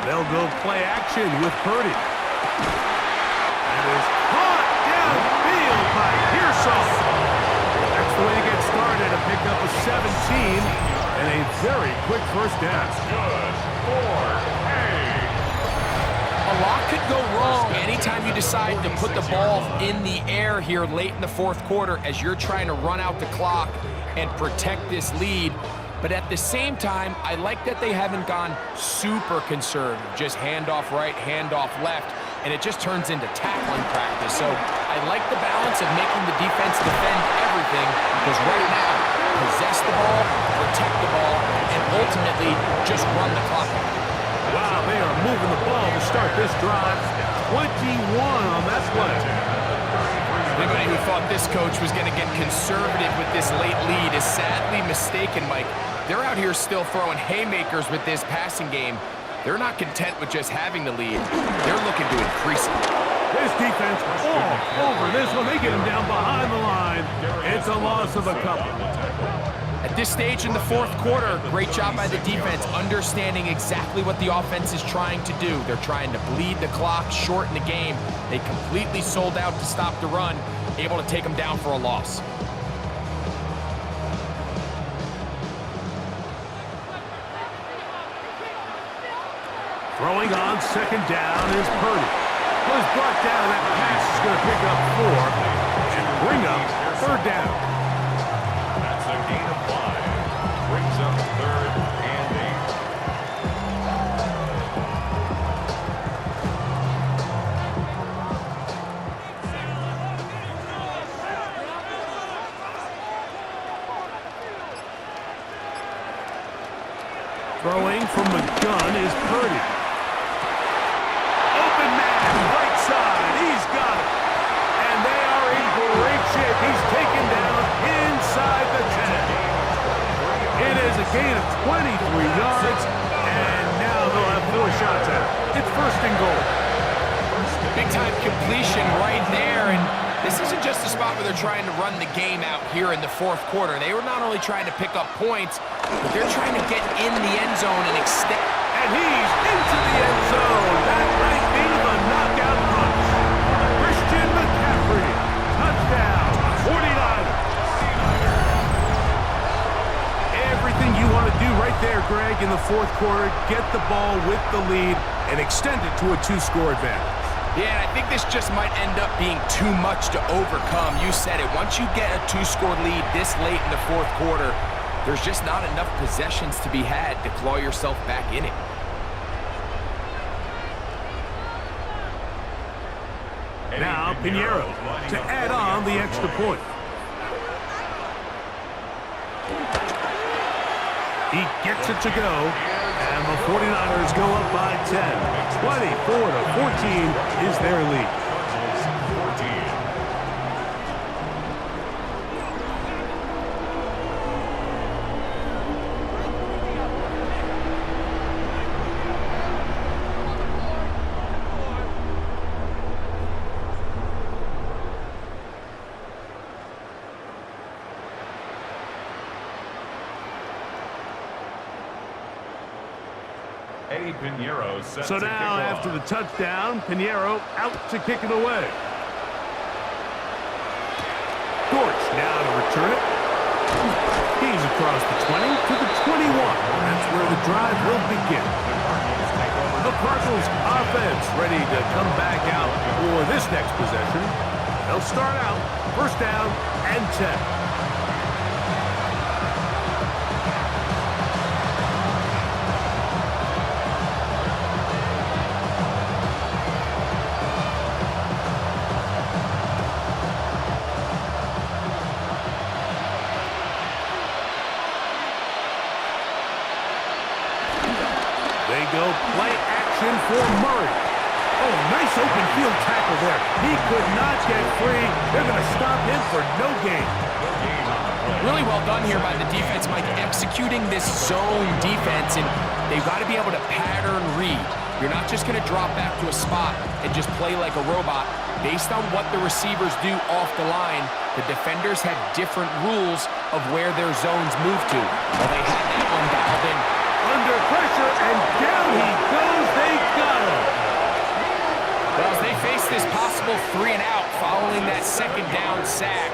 They'll go play action with Purdy. That is caught downfield by Pearsall. That's the way to get started, to pick up a 17 and a very quick first down. Good for A lot could go wrong anytime you decide to put the ball in the air here late in the fourth quarter as you're trying to run out the clock and protect this lead. But at the same time, I like that they haven't gone super conservative, just handoff right, handoff left, and it just turns into tackling practice. So I like the balance of making the defense defend everything, because right now, possess the ball, protect the ball, and ultimately just run the clock out. Wow, they are moving the ball to start this drive. 21 on that play. Anybody who thought this coach was going to get conservative with this late lead is sadly mistaken, Mike. They're out here still throwing haymakers with this passing game. They're not content with just having the lead. They're looking to increase it. This defense all over this one. They get him down behind the line. It's a loss of a couple. At this stage in the fourth quarter, great job by the defense, understanding exactly what the offense is trying to do. They're trying to bleed the clock, shorten the game. They completely sold out to stop the run, able to take them down for a loss. Throwing on second down is Purdy. Was brought down, that pass is going to pick up 4 and bring up third down. That's a gain of 5. Brings up third and 8. Throwing from the gun is Purdy. Open man, right side, he's got it. And they are in great shape. He's taken down inside the 10. It is a gain of 23 yards, and now they'll have 4 shots at it. It's first and goal. Big-time completion right there, and this isn't just a spot where they're trying to run the game out here in the fourth quarter. They were not only trying to pick up points, but they're trying to get in the end zone and extend. And he's into the end zone. That might be the knockout punch. Christian McCaffrey, touchdown, 49ers. Everything you want to do right there, Greg, in the fourth quarter, get the ball with the lead and extend it to a 2-score advantage. Yeah, and I think this just might end up being too much to overcome. You said it. Once you get a 2-score lead this late in the fourth quarter, there's just not enough possessions to be had to claw yourself back in it. Now Pinheiro to add on the extra point. He gets it to go, and the 49ers go up by 10. 24-14 is their lead.8. 14. Pinheiro set So to now, kick after off. the touchdown, Pinheiro out to kick it away. Dortch now to return it. He's across the 20 to the 21. That's where the drive will begin. The Cardinals offense ready to come back out for this next possession. They'll start out first down and 10. They go play action for Murray. Oh, nice open field tackle there. He could not get free. They're going to stop him for no gain. Really well done here by the defense, Mike, executing this zone defense, and they've got to be able to pattern read. You're not just going to drop back to a spot and just play like a robot. Based on what the receivers do off the line, the defenders have different rules of where their zones move to. Well, they had that one dialed in. Under pressure, and down he goes. They got him. Well, as they face this possible 3 and out following that second down sack,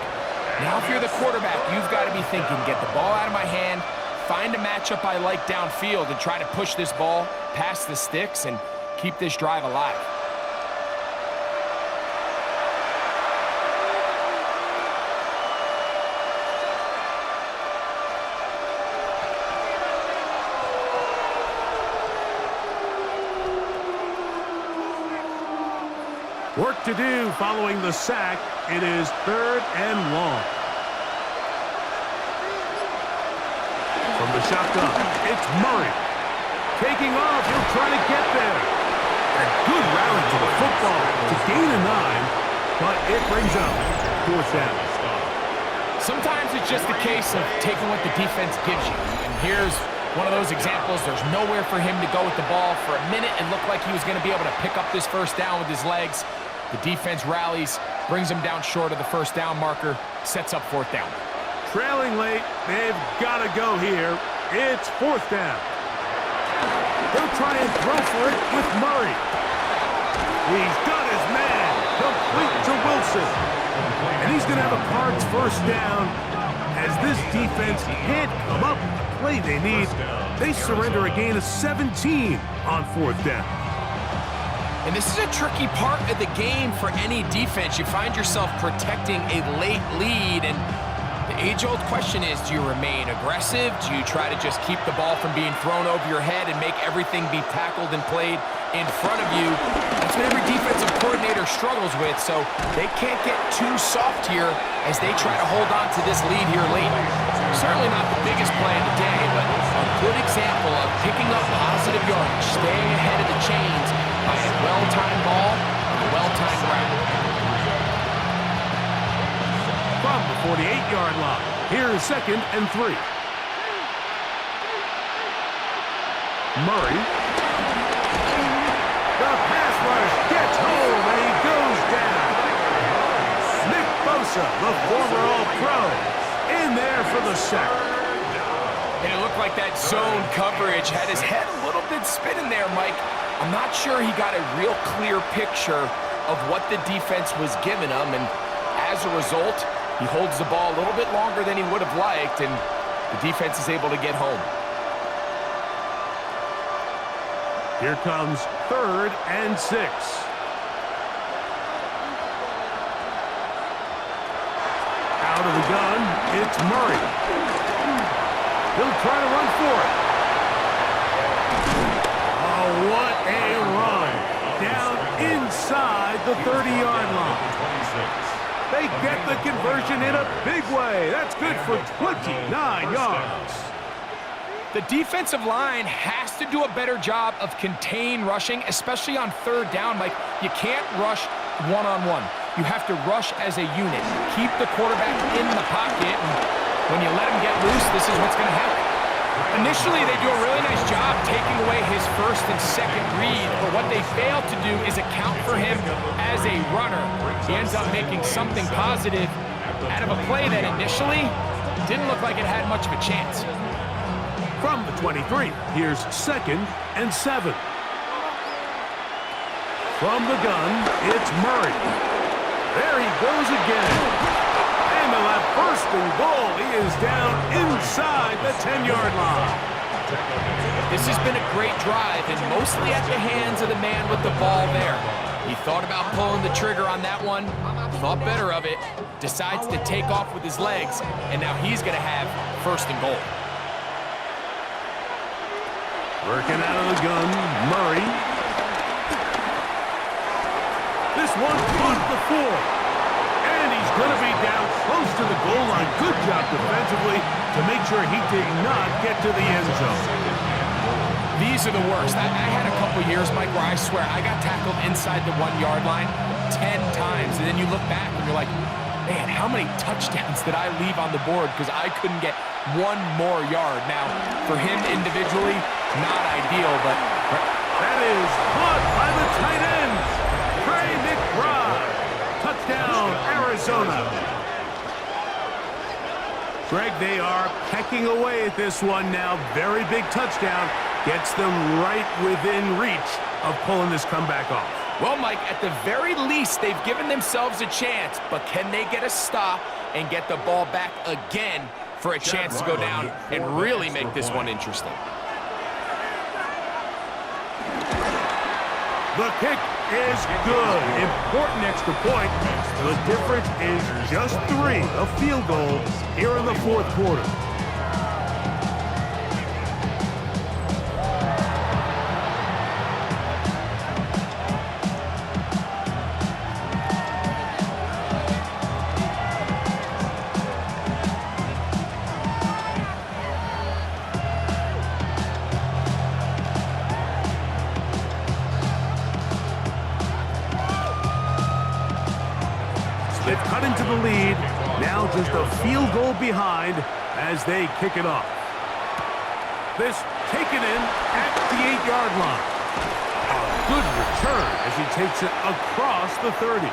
now if you're the quarterback, you've got to be thinking, get the ball out of my hand, find a matchup I like downfield, and try to push this ball past the sticks and keep this drive alive. Work to do following the sack. It is 3rd and long. From the shotgun, it's Murray. Taking off, he'll try to get there. A good rally to the football to gain a 9, but it brings up 4th down. Sometimes it's just a case of taking what the defense gives you. And here's one of those examples. There's nowhere for him to go with the ball. For a minute, it looked like he was going to be able to pick up this first down with his legs. The defense rallies, brings him down short of the first down marker, sets up 4th down. Trailing late, they've got to go here. It's 4th down. They'll try and throw for it with Murray. He's got his man, complete to Wilson. And he's going to have a Cards first down. As this defense can't come up with the play they need, they surrender a gain of 17 on 4th down. And this is a tricky part of the game for any defense. You find yourself protecting a late lead, and the age-old question is, do you remain aggressive? Do you try to just keep the ball from being thrown over your head and make everything be tackled and played in front of you? That's what every defensive coordinator struggles with, so they can't get too soft here as they try to hold on to this lead here late. Certainly not the biggest play of the day, but a good example of picking up positive yardage, staying ahead of the chains by a well-timed ball and a well-timed route. From the 48-yard line, here's 2nd and 3. Murray. The pass rush gets home, and he goes down. Nick Bosa, the former All-Pro, in there for the sack. And it looked like that zone coverage had his head a little bit spinning there, Mike. I'm not sure he got a real clear picture of what the defense was giving him, and as a result, he holds the ball a little bit longer than he would have liked, and the defense is able to get home. Here comes 3rd and 6. Out of the gun, it's Murray. He'll try to run for it. Oh, what a run. Down inside the 30-yard line. They get the conversion in a big way. That's good for 29 yards. The defensive line has to do a better job of contain rushing, especially on 3rd down. Like, you can't rush one-on-one. You have to rush as a unit. Keep the quarterback in the pocket, and when you let him get loose, this is what's going to happen. Initially, they do a really nice job taking away his 1st and 2nd read, but what they fail to do is account for him as a runner. He ends up making something positive out of a play that initially didn't look like it had much of a chance. From the 23, here's 2nd and 7. From the gun, it's Murray. There he goes again. And they'll have 1st and goal. He is down inside the 10-yard line. This has been a great drive, and mostly at the hands of the man with the ball there. He thought about pulling the trigger on that one, thought better of it, decides to take off with his legs, and now he's going to have first and goal. Working out of the gun, Murray. This one caught the 4. And he's going to be down close to the goal line. Good job defensively to make sure he did not get to the end zone. These are the worst. I had a couple years, Mike, where I swear I got tackled inside the 1-yard line 10 times. And then you look back and you're like, man, how many touchdowns did I leave on the board because I couldn't get one more yard? Now, for him individually, not ideal, but that is caught by the tight end, Trey McBride. Touchdown, Arizona. Greg, they are pecking away at this one now. Very big touchdown. Gets them right within reach of pulling this comeback off. Well, Mike, at the very least, they've given themselves a chance, but can they get a stop and get the ball back again for a chance to go down and really make this one interesting? The kick is good. Important extra point. The difference is just 3, a field goal here in the 4th quarter. They've cut into the lead. Now just a field goal behind as they kick it off. This taken in at the 8-yard line. A good return as he takes it across the 30.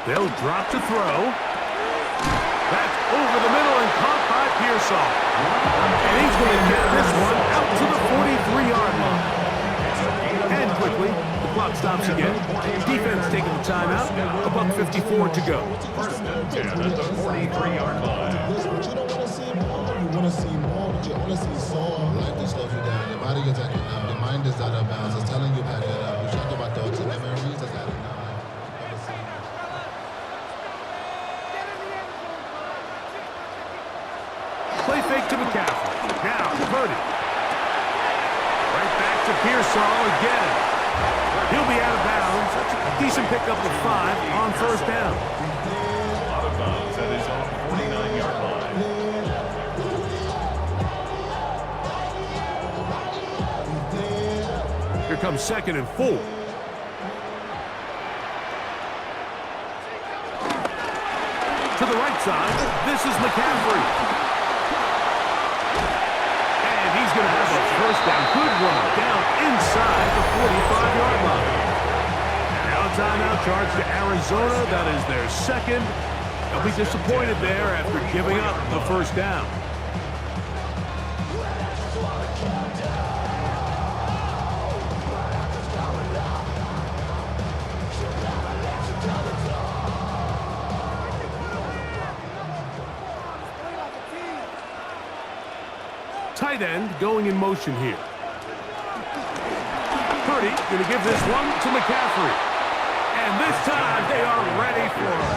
They'll drop to throw. That's over the middle and caught by Pearsall. And he's going to get this one out to the 43-yard line. And quickly, the clock stops again. Defense taking the timeout. $1:54 to go. First and 10 at the 43-yard line. But you don't want to see more. You want to see more, but you want to see some. Life can slow you down. Your body is acting up. Your mind is out of bounds. It's telling you pack it up. You talk about thoughts and memories. That's adding up. Play fake to McCaffrey. Now, Purdy. Right back to Pearsall again. He'll be out of bounds. That's a decent pickup of 5 on first down. Out of bounds at his own 49-yard line. Here comes 2nd and 4. To the right side, this is McCaffrey. He's going to have a first down. Good run down inside the 45-yard line. Now a timeout charge to Arizona. That is their 2nd. They'll be disappointed there after giving up the first down. Tight end going in motion here. Purdy going to give this one to McCaffrey. And this time they are ready for it.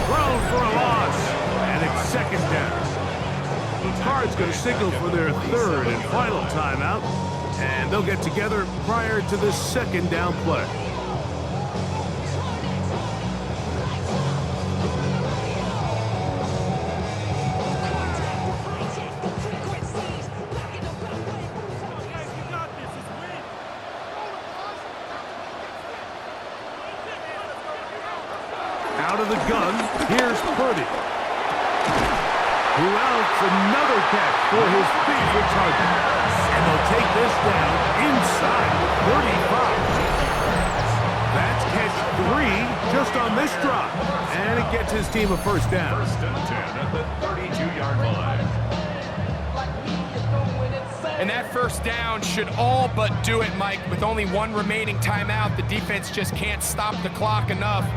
Thrown for a loss. And it's 2nd down. The Cards going to signal for their 3rd and final timeout. And they'll get together prior to the 2nd down play. Out of the gun, here's Purdy. Who else? Another catch for his favorite target. And they'll take this down inside the 35. That just on this drop. And it gets his team a first down. First and 10 at the 32-yard line. And that first down should all but do it, Mike. With only one remaining timeout, the defense just can't stop the clock enough.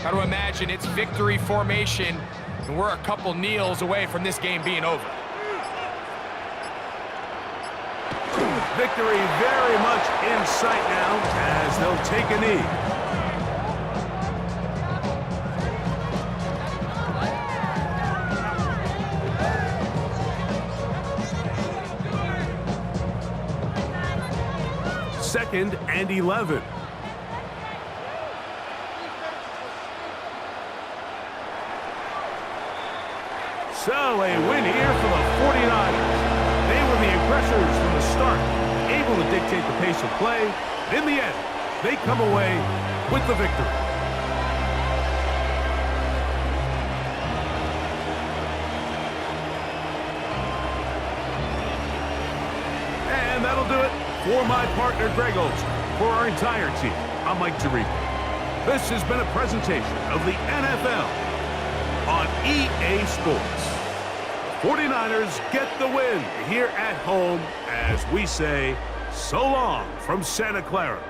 Got to imagine it's victory formation, and we're a couple kneels away from this game being over. Victory very much in sight now as they'll take a knee. Second and 11. So a win here for the 49ers. They were the aggressors from the start, able to dictate the pace of play. In the end, they come away with the victory. And that'll do it for my partner, Greg Olson. For our entire team, I'm Mike Tirico. This has been a presentation of the NFL on EA Sports. 49ers get the win here at home as we say so long from Santa Clara.